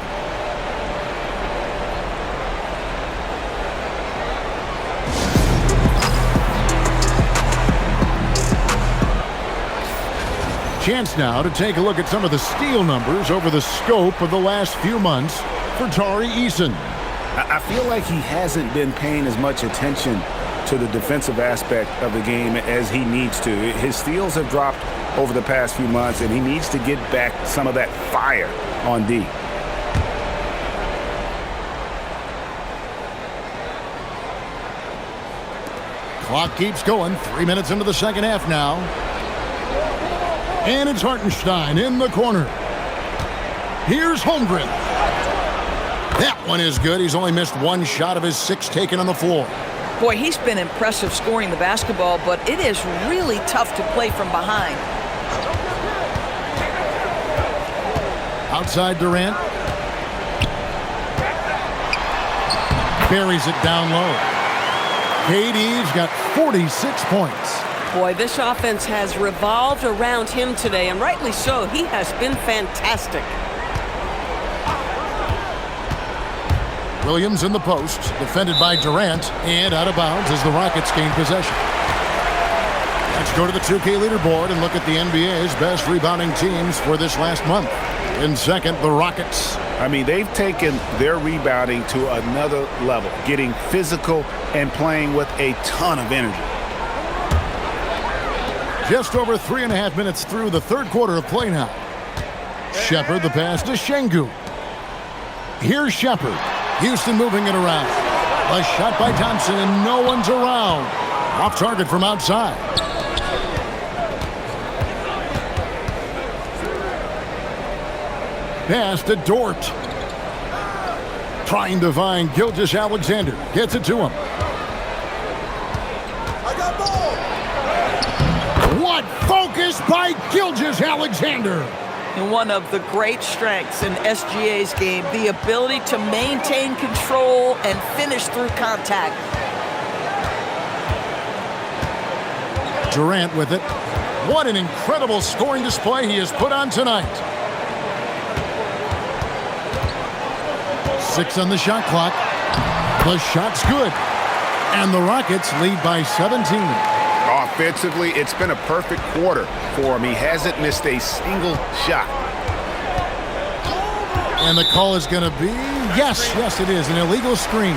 Chance now to take a look at some of the steal numbers over the scope of the last few months for Tari Eason. I feel like he hasn't been paying as much attention to the defensive aspect of the game as he needs to. His steals have dropped over the past few months, and he needs to get back some of that fire on D. Clock keeps going. 3 minutes into the second half now. And it's Hartenstein in the corner. Here's Holmgren. That one is good. He's only missed 1 shot of his 6 taken on the floor. Boy, he's been impressive scoring the basketball, but it is really tough to play from behind. Outside Durant. Buries it down low. KD's got 46 points. Boy, this offense has revolved around him today, and rightly so. He has been fantastic. Williams in the post, defended by Durant, and out of bounds as the Rockets gain possession. Let's go to the 2K leaderboard and look at the NBA's best rebounding teams for this last month. In second, the Rockets. I mean, they've taken their rebounding to another level, getting physical and playing with a ton of energy. Just over 3.5 minutes through the third quarter of play now. Shepard the pass to Şengün. Here's Shepard. Houston moving it around. A shot by Thompson, and no one's around. Off target from outside. Pass to Dort. Trying to find Gilgeous-Alexander. Gets it to him. What focus by Gilgeous-Alexander. And one of the great strengths in SGA's game, the ability to maintain control and finish through contact. Durant with it. What an incredible scoring display he has put on tonight. 6 on the shot clock. The shot's good. And the Rockets lead by 17. Offensively, it's been a perfect quarter for him. He hasn't missed a single shot. And the call is going to be, yes, it is, an illegal screen.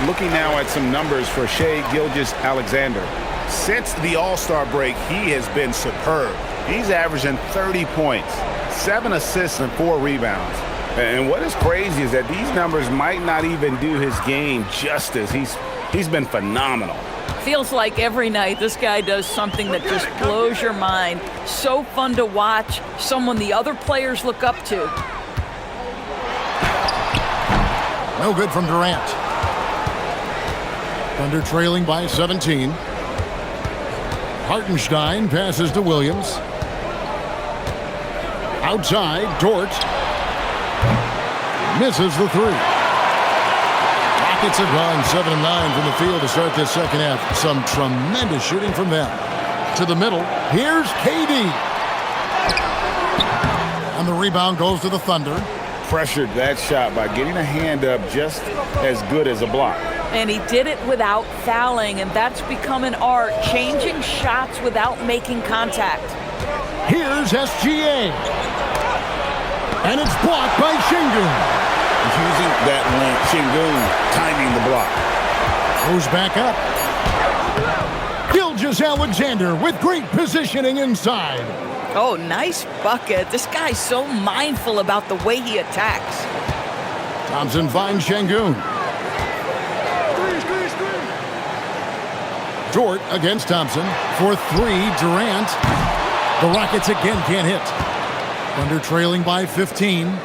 Looking now at some numbers for Shai Gilgeous-Alexander. Since the All-Star break, he has been superb. He's averaging 30 points, 7 assists, and 4 rebounds. And what is crazy is that these numbers might not even do his game justice. He's been phenomenal. Feels like every night this guy does something that just blows your mind. So fun to watch, someone the other players look up to. No good from Durant. Thunder trailing by 17. Hartenstein passes to Williams. Outside, Dort. Misses the three. Rockets have gone 7 of 9 from the field to start this second half. Some tremendous shooting from them. To the middle. Here's KD. And the rebound goes to the Thunder. Pressured that shot by getting a hand up just as good as a block. And he did it without fouling, and that's become an art, changing shots without making contact. Here's SGA. And it's blocked by Şengün. Using that length, Şengün timing the block. Goes back up. Gilgeous-Alexander with great positioning inside. Oh, nice bucket. This guy's so mindful about the way he attacks. Thompson finds Şengün. Dort against Thompson. For three, Durant. The Rockets again can't hit. Thunder trailing by 15.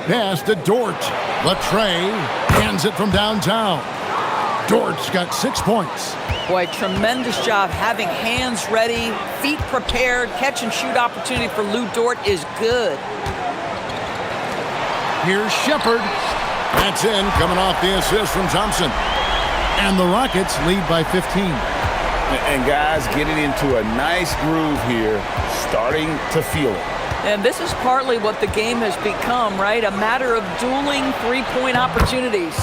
Pass to Dort. Latrey hands it from downtown. Dort's got 6 points. Boy, tremendous job having hands ready, feet prepared, catch and shoot opportunity for Lou Dort is good. Here's Shepherd. That's in, coming off the assist from Thompson. And the Rockets lead by 15. And guys getting into a nice groove here, starting to feel it. And this is partly what the game has become, right? A matter of dueling three-point opportunities.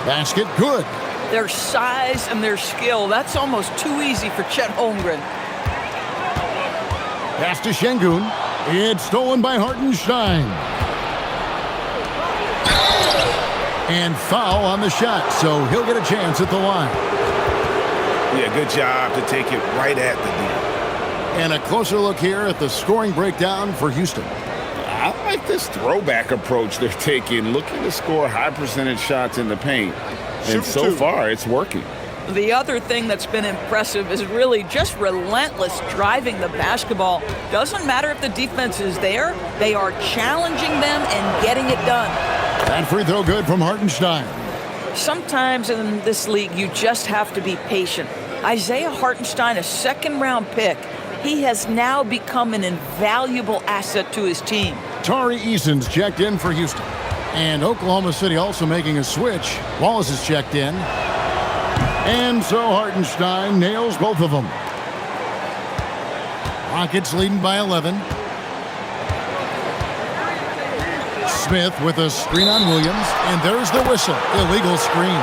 Basket good. Their size and their skill, that's almost too easy for Chet Holmgren. Pass to Şengün. It's stolen by Hartenstein. And foul on the shot, so he'll get a chance at the line. Yeah, good job to take it right at the net. And a closer look here at the scoring breakdown for Houston. I like this throwback approach they're taking, looking to score high percentage shots in the paint. And so far, it's working. The other thing that's been impressive is really just relentless driving the basketball. Doesn't matter if the defense is there, they are challenging them and getting it done. That free throw good from Hartenstein. Sometimes in this league, you just have to be patient. Isaiah Hartenstein, a second-round pick, he has now become an invaluable asset to his team. Tari Eason's checked in for Houston. And Oklahoma City also making a switch. Wallace is checked in. And so Hartenstein nails both of them. Rockets leading by 11. Smith with a screen on Williams. And there's the whistle. Illegal screen.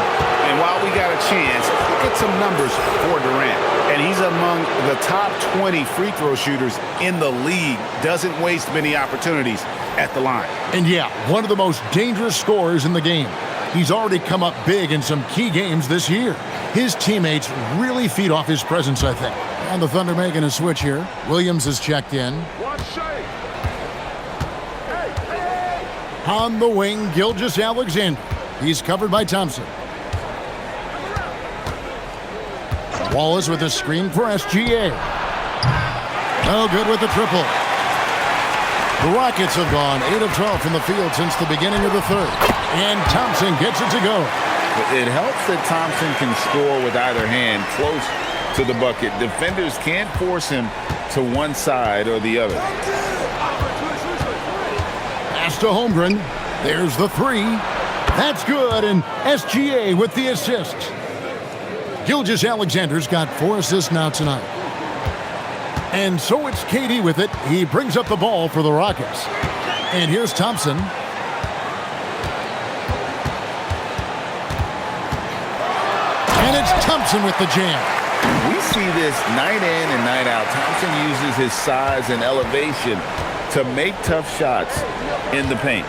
And while we got a chance, look at some numbers for Durant. And he's among the top 20 free throw shooters in the league. Doesn't waste many opportunities at the line. And yeah, one of the most dangerous scorers in the game. He's already come up big in some key games this year. His teammates really feed off his presence, I think. And the Thunder making a switch here. Williams is checked in. On the wing, Gilgeous-Alexander. He's covered by Thompson. Wallace with a screen for SGA. No good with the triple. The Rockets have gone 8 of 12 from the field since the beginning of the third. And Thompson gets it to go. It helps that Thompson can score with either hand close to the bucket. Defenders can't force him to one side or the other. Pass to Holmgren. There's the three. That's good, and SGA with the assist. Gilgeous-Alexander's got 4 assists now tonight. And so it's KD with it. He brings up the ball for the Rockets. And here's Thompson. And it's Thompson with the jam. We see this night in and night out. Thompson uses his size and elevation to make tough shots in the paint.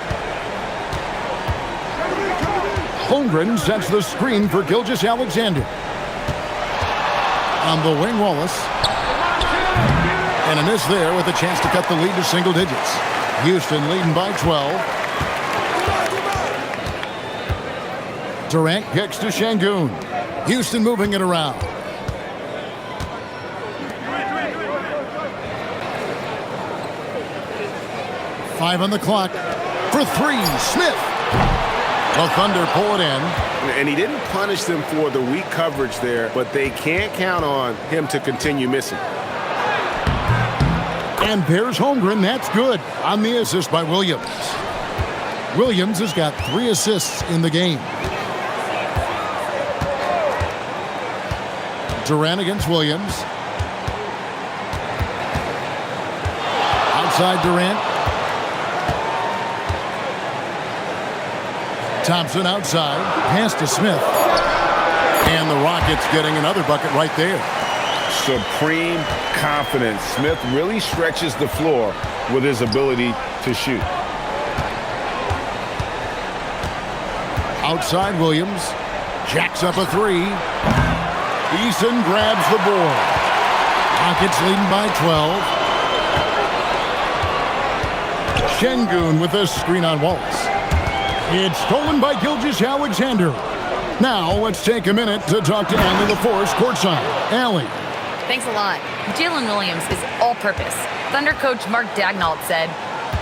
Holmgren sets the screen for Gilgeous-Alexander. On the wing, Wallace. And a miss there with a chance to cut the lead to single digits. Houston leading by 12. Durant kicks to Şengün. Houston moving it around. Five on the clock. For three, Smith. The Thunder pull it in. And he didn't punish them for the weak coverage there, but they can't count on him to continue missing. And there's Holmgren. That's good on the assist by Williams. Williams has got 3 assists in the game. Durant against Williams. Outside Durant. Thompson outside. Pass to Smith. And the Rockets getting another bucket right there. Supreme confidence. Smith really stretches the floor with his ability to shoot. Outside Williams. Jacks up a 3. Eason grabs the board. Rockets leading by 12. Şengün with a screen on Wallace. It's stolen by Gilgeous-Alexander. Now let's take a minute to talk to Allie LaForce courtside. Allie. Thanks a lot. Jalen Williams is all-purpose. Thunder coach Mark Daignault said,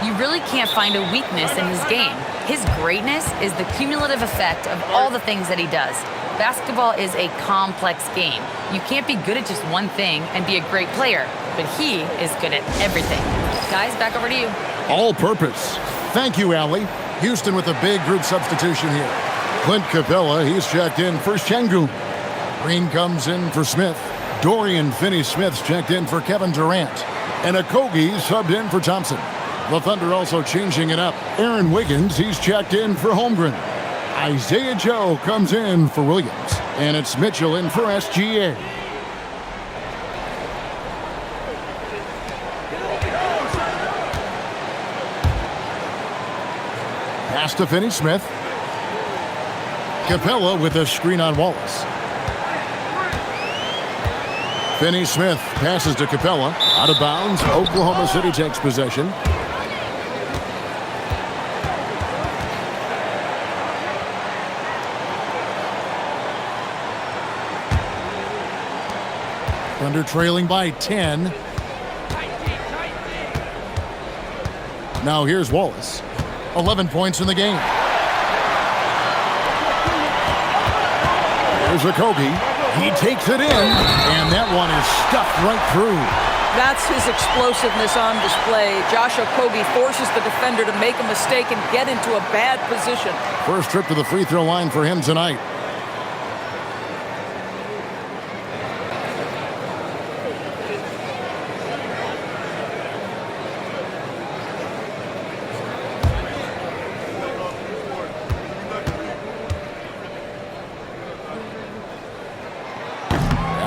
"You really can't find a weakness in his game. His greatness is the cumulative effect of all the things that he does. Basketball is a complex game. You can't be good at just one thing and be a great player, but he is good at everything." Guys, back over to you. All purpose. Thank you, Allie. Houston with a big group substitution here. Clint Capella, he's checked in for Şengün. Green comes in for Smith. Dorian Finney-Smith's checked in for Kevin Durant. And Okogie subbed in for Thompson. The Thunder also changing it up. Aaron Wiggins, he's checked in for Holmgren. Isaiah Joe comes in for Williams. And it's Mitchell in for SGA. Pass to Finney-Smith. Capella with a screen on Wallace. Finney-Smith passes to Capella. Out of bounds. Oklahoma City takes possession. Thunder trailing by 10. Now here's Wallace. 11 points in the game. Here's Okogie. He takes it in, and that one is stuffed right through. That's his explosiveness on display. Josh Okogie forces the defender to make a mistake and get into a bad position. First trip to the free throw line for him tonight.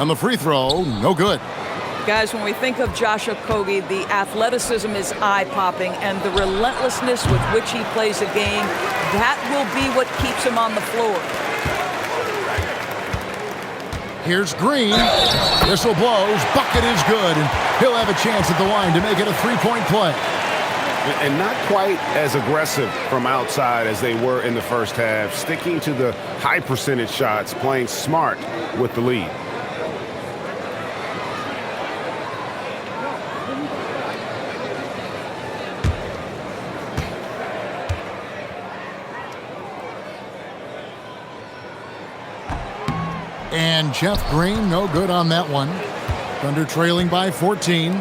On the free throw, no good. Guys, when we think of Josh Okogie, the athleticism is eye-popping, and the relentlessness with which he plays the game, that will be what keeps him on the floor. Here's Green. Whistle blows. Bucket is good, and he'll have a chance at the line to make it a three-point play. And not quite as aggressive from outside as they were in the first half, sticking to the high percentage shots, playing smart with the lead. And Jeff Green, no good on that one. Thunder trailing by 14.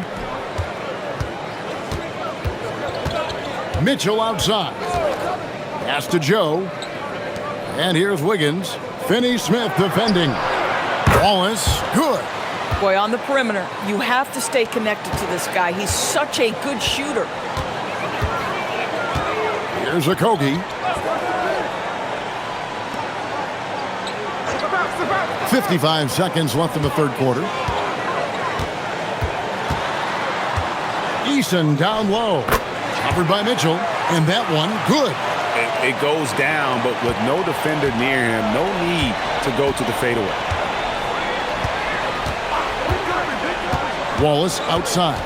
Mitchell outside. Pass to Joe. And here's Wiggins. Finney-Smith defending. Wallace, good. Boy, on the perimeter, you have to stay connected to this guy. He's such a good shooter. Here's Okogie. 55 seconds left in the third quarter. Eason down low. Covered by Mitchell. And that one, good. It goes down, but with no defender near him, no need to go to the fadeaway. Wallace outside.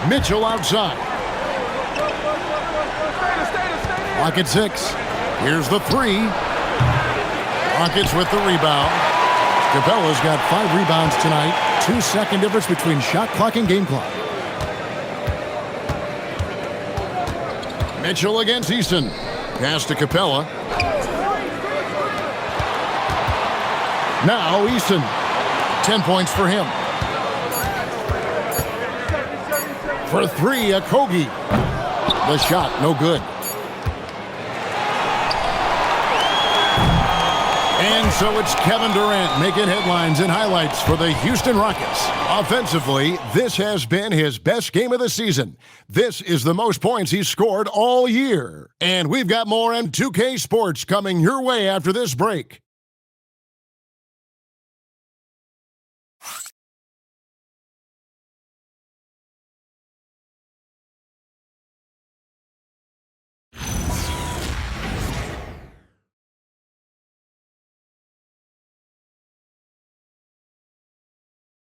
Mitchell outside. Clock at 6. Here's the 3. Rockets with the rebound. Capella's got 5 rebounds tonight. 2-second difference between shot clock and game clock. Mitchell against Easton. Pass to Capella. Now Easton. 10 points for him. For three, Okogie. The shot, no good. And so it's Kevin Durant making headlines and highlights for the Houston Rockets. Offensively, this has been his best game of the season. This is the most points he's scored all year. And we've got more M2K Sports coming your way after this break.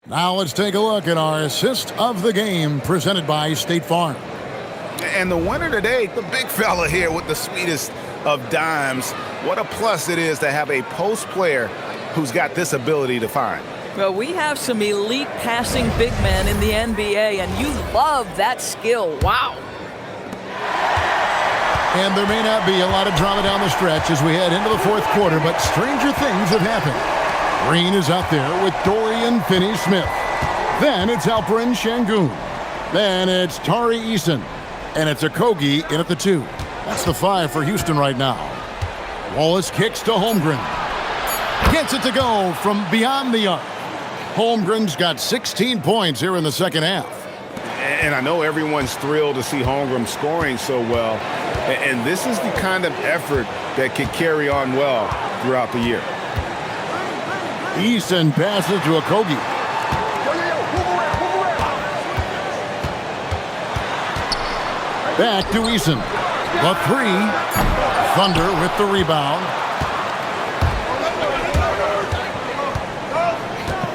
Now let's take a look at our assist of the game presented by State Farm. And the winner today, the big fella here with the sweetest of dimes. What a plus it is to have a post player who's got this ability to find. Well, we have some elite passing big men in the NBA, and you love that skill. Wow. And there may not be a lot of drama down the stretch as we head into the fourth quarter, but stranger things have happened. Green is out there with Dorian Finney-Smith. Then it's Alperen Şengün. Then it's Tari Eason. And it's Okogie in at the 2. That's the 5 for Houston right now. Wallace kicks to Holmgren. Gets it to go from beyond the arc. Holmgren's got 16 points here in the second half. And I know everyone's thrilled to see Holmgren scoring so well. And this is the kind of effort that could carry on well throughout the year. Easton passes to Okogie. Back to Eason. The 3. Thunder with the rebound.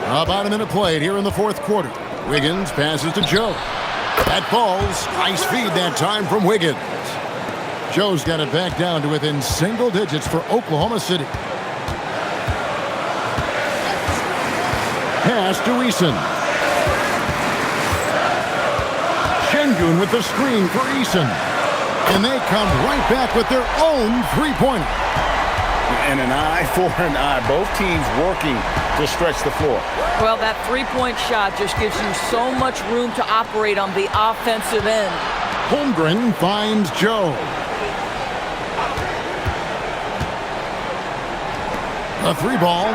About a minute played here in the fourth quarter. Wiggins passes to Joe. That falls. Nice feed that time from Wiggins. Joe's got it back down to within single digits for Oklahoma City. Pass to Eason. Şengün with the screen for Eason. And they come right back with their own three-pointer. And an eye for an eye. Both teams working to stretch the floor. Well, that three-point shot just gives you so much room to operate on the offensive end. Holmgren finds Joe. A 3-ball.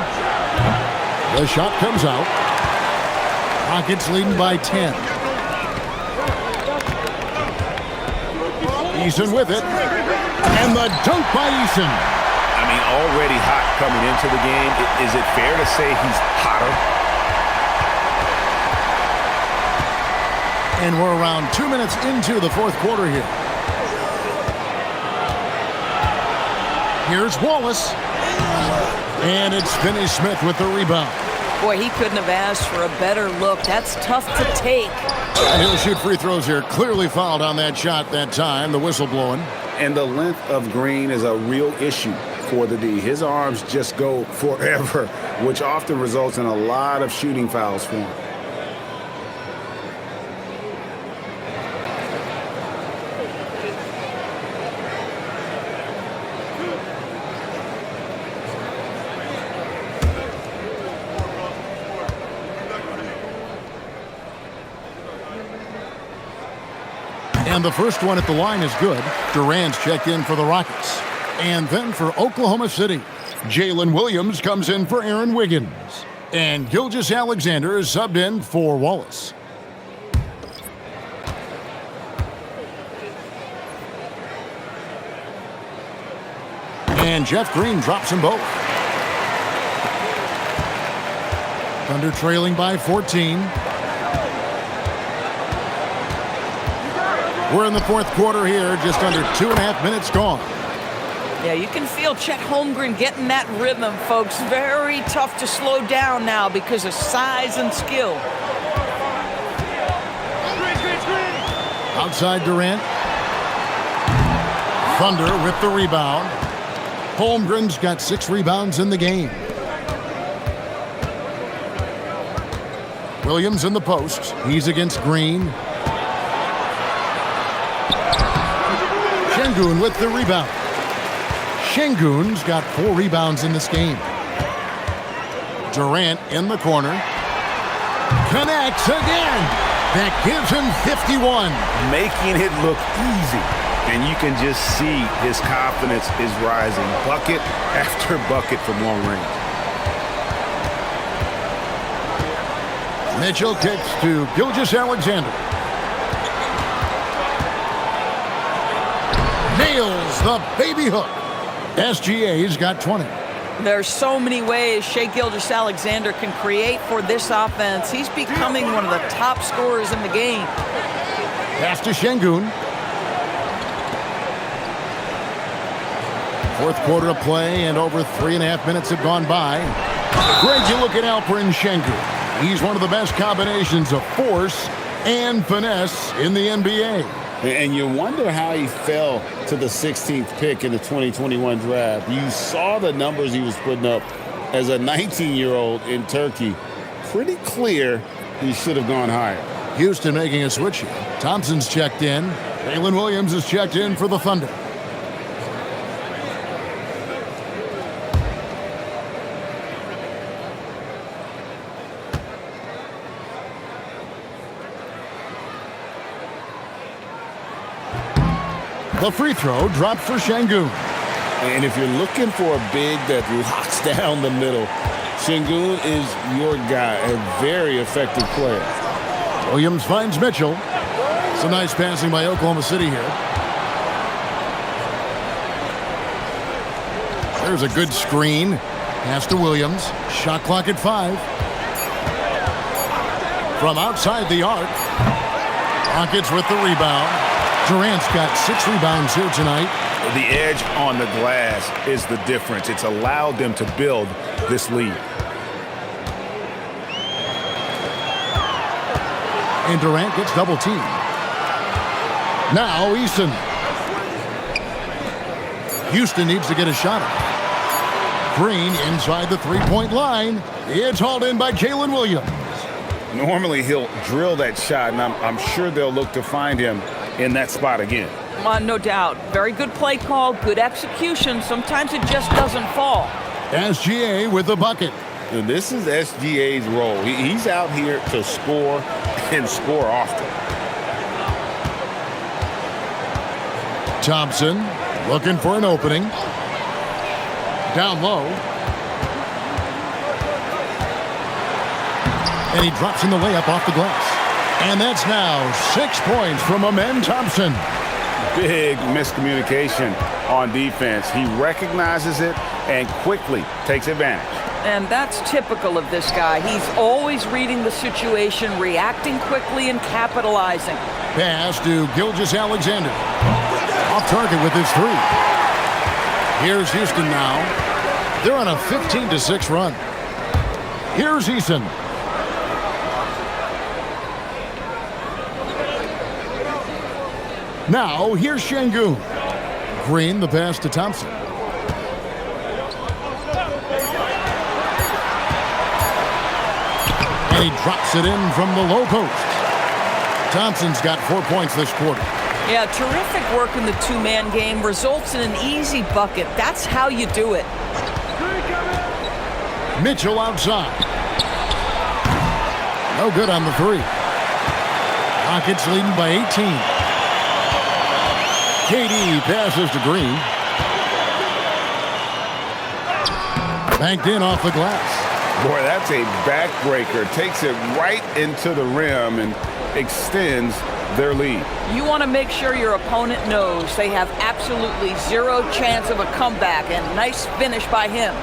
The shot comes out. Rockets leading by 10. Eason with it. And the dunk by Eason. I mean, already hot coming into the game. Is it fair to say he's hotter? And we're around 2 minutes into the fourth quarter here. Here's Wallace. And it's Finney-Smith with the rebound. Boy, he couldn't have asked for a better look. That's tough to take. And he'll shoot free throws here. Clearly fouled on that shot that time. The whistle blowing. And the length of Green is a real issue for the D. His arms just go forever, which often results in a lot of shooting fouls for him. And the first one at the line is good. Durant's checked in for the Rockets. And then for Oklahoma City, Jalen Williams comes in for Aaron Wiggins. And Gilgeous-Alexander is subbed in for Wallace. And Jeff Green drops them both. Thunder trailing by 14. We're in the fourth quarter here, just under 2.5 minutes gone. Yeah, you can feel Chet Holmgren getting that rhythm, folks. Very tough to slow down now because of size and skill. Outside Durant. Thunder with the rebound. Holmgren's got 6 rebounds in the game. Williams in the post. He's against Green. Şengün with the rebound. Şengün's got 4 rebounds in this game. Durant in the corner. Connects again. That gives him 51. Making it look easy. And you can just see his confidence is rising. Bucket after bucket from long range. Mitchell kicks to Gilgeous-Alexander. Nails the baby hook. SGA's got 20. There's so many ways Shai Gilgeous-Alexander can create for this offense. He's becoming one of the top scorers in the game. Pass to Şengün. Fourth quarter of play, and over 3.5 minutes have gone by. Greg, you look at Alperen Şengün. He's one of the best combinations of force and finesse in the NBA. And you wonder how he fell to the 16th pick in the 2021 draft. You saw the numbers he was putting up as a 19-year-old in Turkey. Pretty clear he should have gone higher. Houston making a switch here. Thompson's checked in. Jalen Williams is checked in for the Thunder. The free throw dropped for Şengün. And if you're looking for a big that locks down the middle, Şengün is your guy, a very effective player. Williams finds Mitchell. Some nice passing by Oklahoma City here. There's a good screen. Pass to Williams. Shot clock at 5. From outside the arc. Rockets with the rebound. Durant's got 6 rebounds here tonight. The edge on the glass is the difference. It's allowed them to build this lead. And Durant gets double teamed. Now Eason. Houston needs to get a shot up. Green inside the three-point line. It's hauled in by Jalen Williams. Normally he'll drill that shot, and I'm sure they'll look to find him in that spot again. No doubt. Very good play call, good execution. Sometimes it just doesn't fall. SGA with the bucket. And this is SGA's role. He's out here to score and score often. Thompson looking for an opening. Down low. And he drops in the layup off the glass. And that's now 6 points from Amen Thompson. Big miscommunication on defense. He recognizes it and quickly takes advantage. And that's typical of this guy. He's always reading the situation, reacting quickly, and capitalizing. Pass to Gilgeous-Alexander. Off target with his 3. Here's Houston now. They're on a 15-6 run. Here's Eason. Now, here's Şengün. Green, the pass to Thompson. And he drops it in from the low post. Thompson's got 4 points this quarter. Yeah, terrific work in the two-man game. Results in an easy bucket. That's how you do it. Mitchell outside. No good on the 3. Rockets leading by 18. KD passes to Green. Banked in off the glass. Boy, that's a backbreaker. Takes it right into the rim and extends their lead. You want to make sure your opponent knows they have absolutely 0 chance of a comeback, and nice finish by him.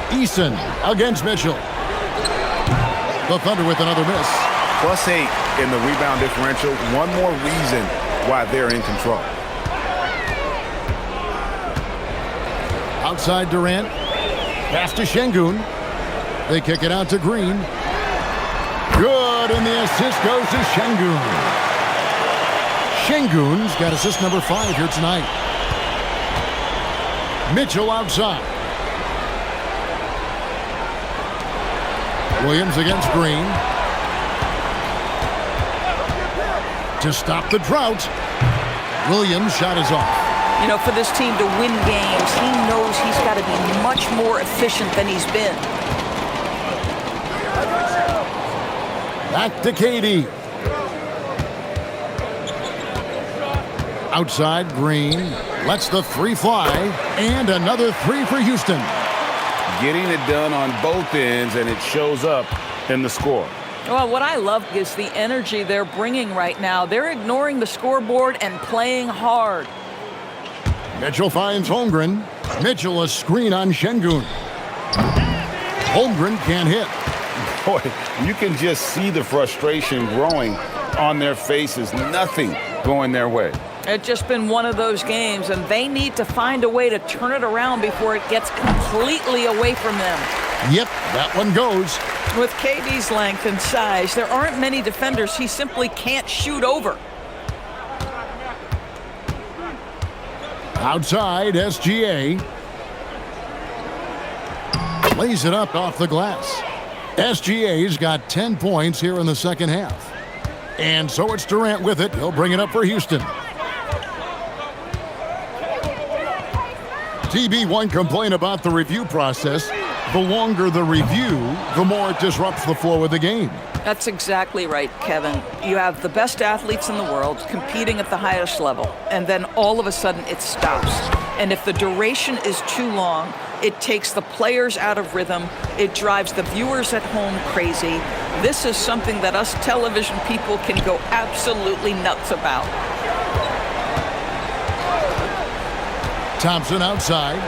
Eason against Mitchell. The Thunder with another miss. +8 in the rebound differential. One more reason why they're in control. Outside Durant. Pass to Şengün. They kick it out to Green. Good, and the assist goes to Şengün. Şengün's got assist number 5 here tonight. Mitchell outside. Williams against Green. to stop the drought. Williams' shot is off. You know, for this team to win games, he knows he's got to be much more efficient than he's been. Back to KD. Outside, Green lets the three fly, and another three for Houston. Getting it done on both ends, and it shows up in the score. Well, what I love is the energy they're bringing right now. They're ignoring the scoreboard and playing hard. Mitchell finds Holmgren. Mitchell a screen on Şengün. Holmgren can't hit. Boy, you can just see the frustration growing on their faces. Nothing going their way. It's just been one of those games, and they need to find a way to turn it around before it gets completely away from them. Yep, that one goes. With KD's length and size, there aren't many defenders he simply can't shoot over. Outside, SGA. Lays it up off the glass. SGA's got 10 points here in the second half. And so it's Durant with it. He'll bring it up for Houston. TB1 complain about the review process. The longer the review, the more it disrupts the flow of the game. That's exactly right, Kevin. You have the best athletes in the world competing at the highest level, and then all of a sudden it stops. And if the duration is too long, it takes the players out of rhythm. It drives the viewers at home crazy. This is something that us television people can go absolutely nuts about. Thompson outside.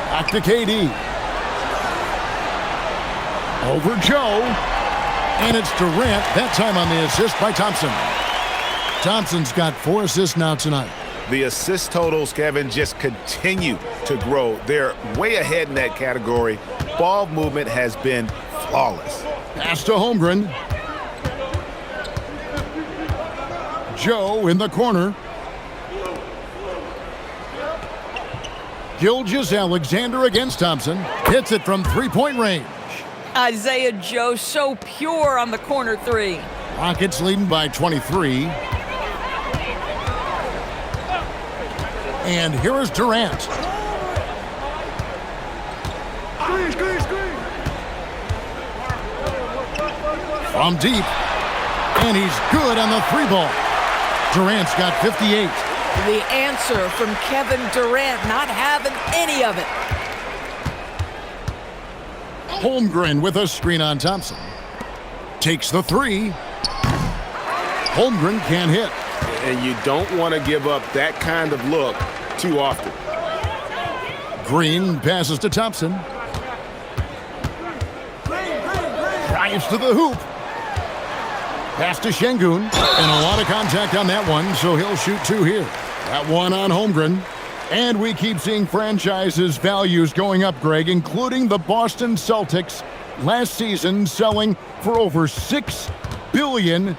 Back to KD. Over Joe. And it's Durant, that time on the assist by Thompson. Thompson's got 4 assists now tonight. The assist totals, Kevin, just continue to grow. They're way ahead in that category. Ball movement has been flawless. Pass to Holmgren. Joe in the corner. Gilgeous-Alexander against Thompson. Hits it from three-point range. Isaiah Joe so pure on the corner three. Rockets leading by 23. And here is Durant. From deep. And he's good on the three ball. Durant's got 58. The answer from Kevin Durant, not having any of it. Holmgren with a screen on Thompson. Takes the three. Holmgren can't hit. And you don't want to give up that kind of look too often. Green passes to Thompson. Drives to the hoop. Pass to Şengün. And a lot of contact on that one, so he'll shoot 2 here. That one on Holmgren. And we keep seeing franchises' values going up, Greg, including the Boston Celtics last season selling for over $6 billion.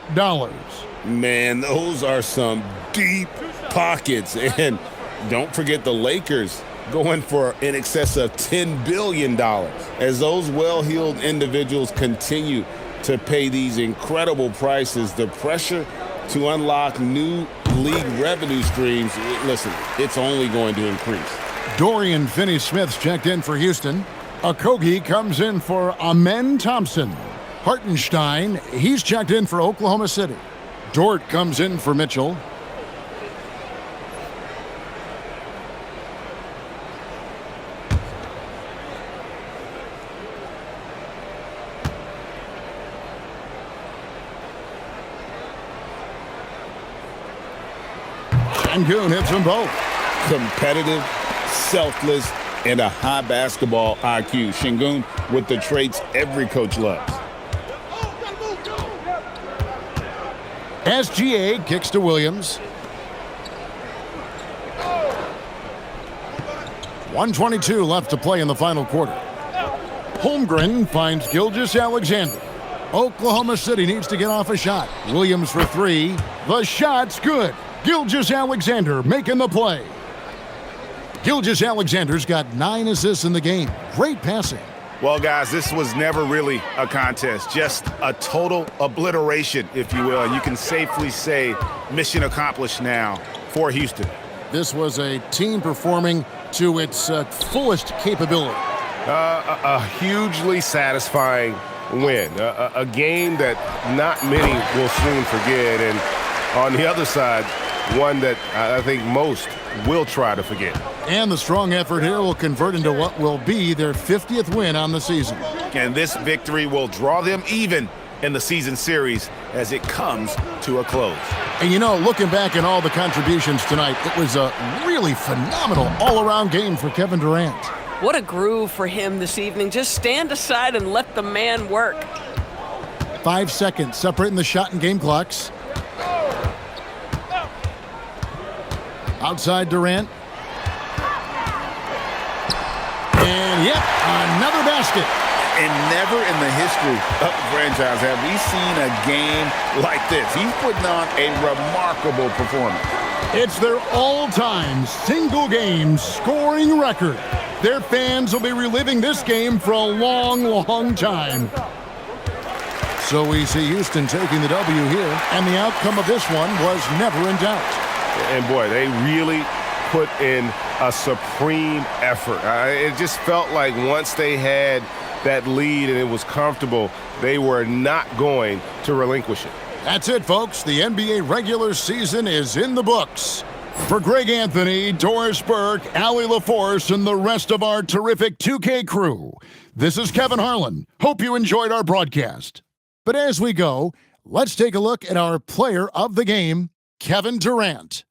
Man, those are some deep pockets. And don't forget the Lakers going for in excess of $10 billion. As those well-heeled individuals continue to pay these incredible prices, the pressure to unlock new league revenue streams, listen, it's only going to increase. Dorian Finney-Smith's checked in for Houston. Okogie comes in for Amen Thompson. Hartenstein, he's checked in for Oklahoma City. Dort comes in for Mitchell. Şengün hits them both. Competitive, selfless, and a high basketball IQ. Şengün with the traits every coach loves. SGA kicks to Williams. 1:22 left to play in the final quarter. Holmgren finds Gilgeous-Alexander. Oklahoma City needs to get off a shot. Williams for 3. The shot's good. Gilgeous-Alexander making the play. Gilgeous-Alexander's got 9 assists in the game. Great passing. Well, guys, this was never really a contest, just a total obliteration, if you will. And you can safely say mission accomplished now for Houston. This was a team performing to its fullest capability. A hugely satisfying win, a game that not many will soon forget, and on the other side, one that I think most will try to forget. And the strong effort here will convert into what will be their 50th win on the season. And this victory will draw them even in the season series as it comes to a close. And you know, looking back at all the contributions tonight, it was a really phenomenal all-around game for Kevin Durant. What a groove for him this evening. Just stand aside and let the man work. 5 seconds separating the shot and game clocks. Outside Durant. And yep, another basket. And never in the history of the franchise have we seen a game like this. He's putting on a remarkable performance. It's their all-time single-game scoring record. Their fans will be reliving this game for a long, long time. So we see Houston taking the W here, and the outcome of this one was never in doubt. And boy, they really put in a supreme effort. It just felt like once they had that lead and it was comfortable, they were not going to relinquish it. That's it, folks. The NBA regular season is in the books. For Greg Anthony, Doris Burke, Allie LaForce, and the rest of our terrific 2K crew, this is Kevin Harlan. Hope you enjoyed our broadcast. But as we go, let's take a look at our player of the game, Kevin Durant.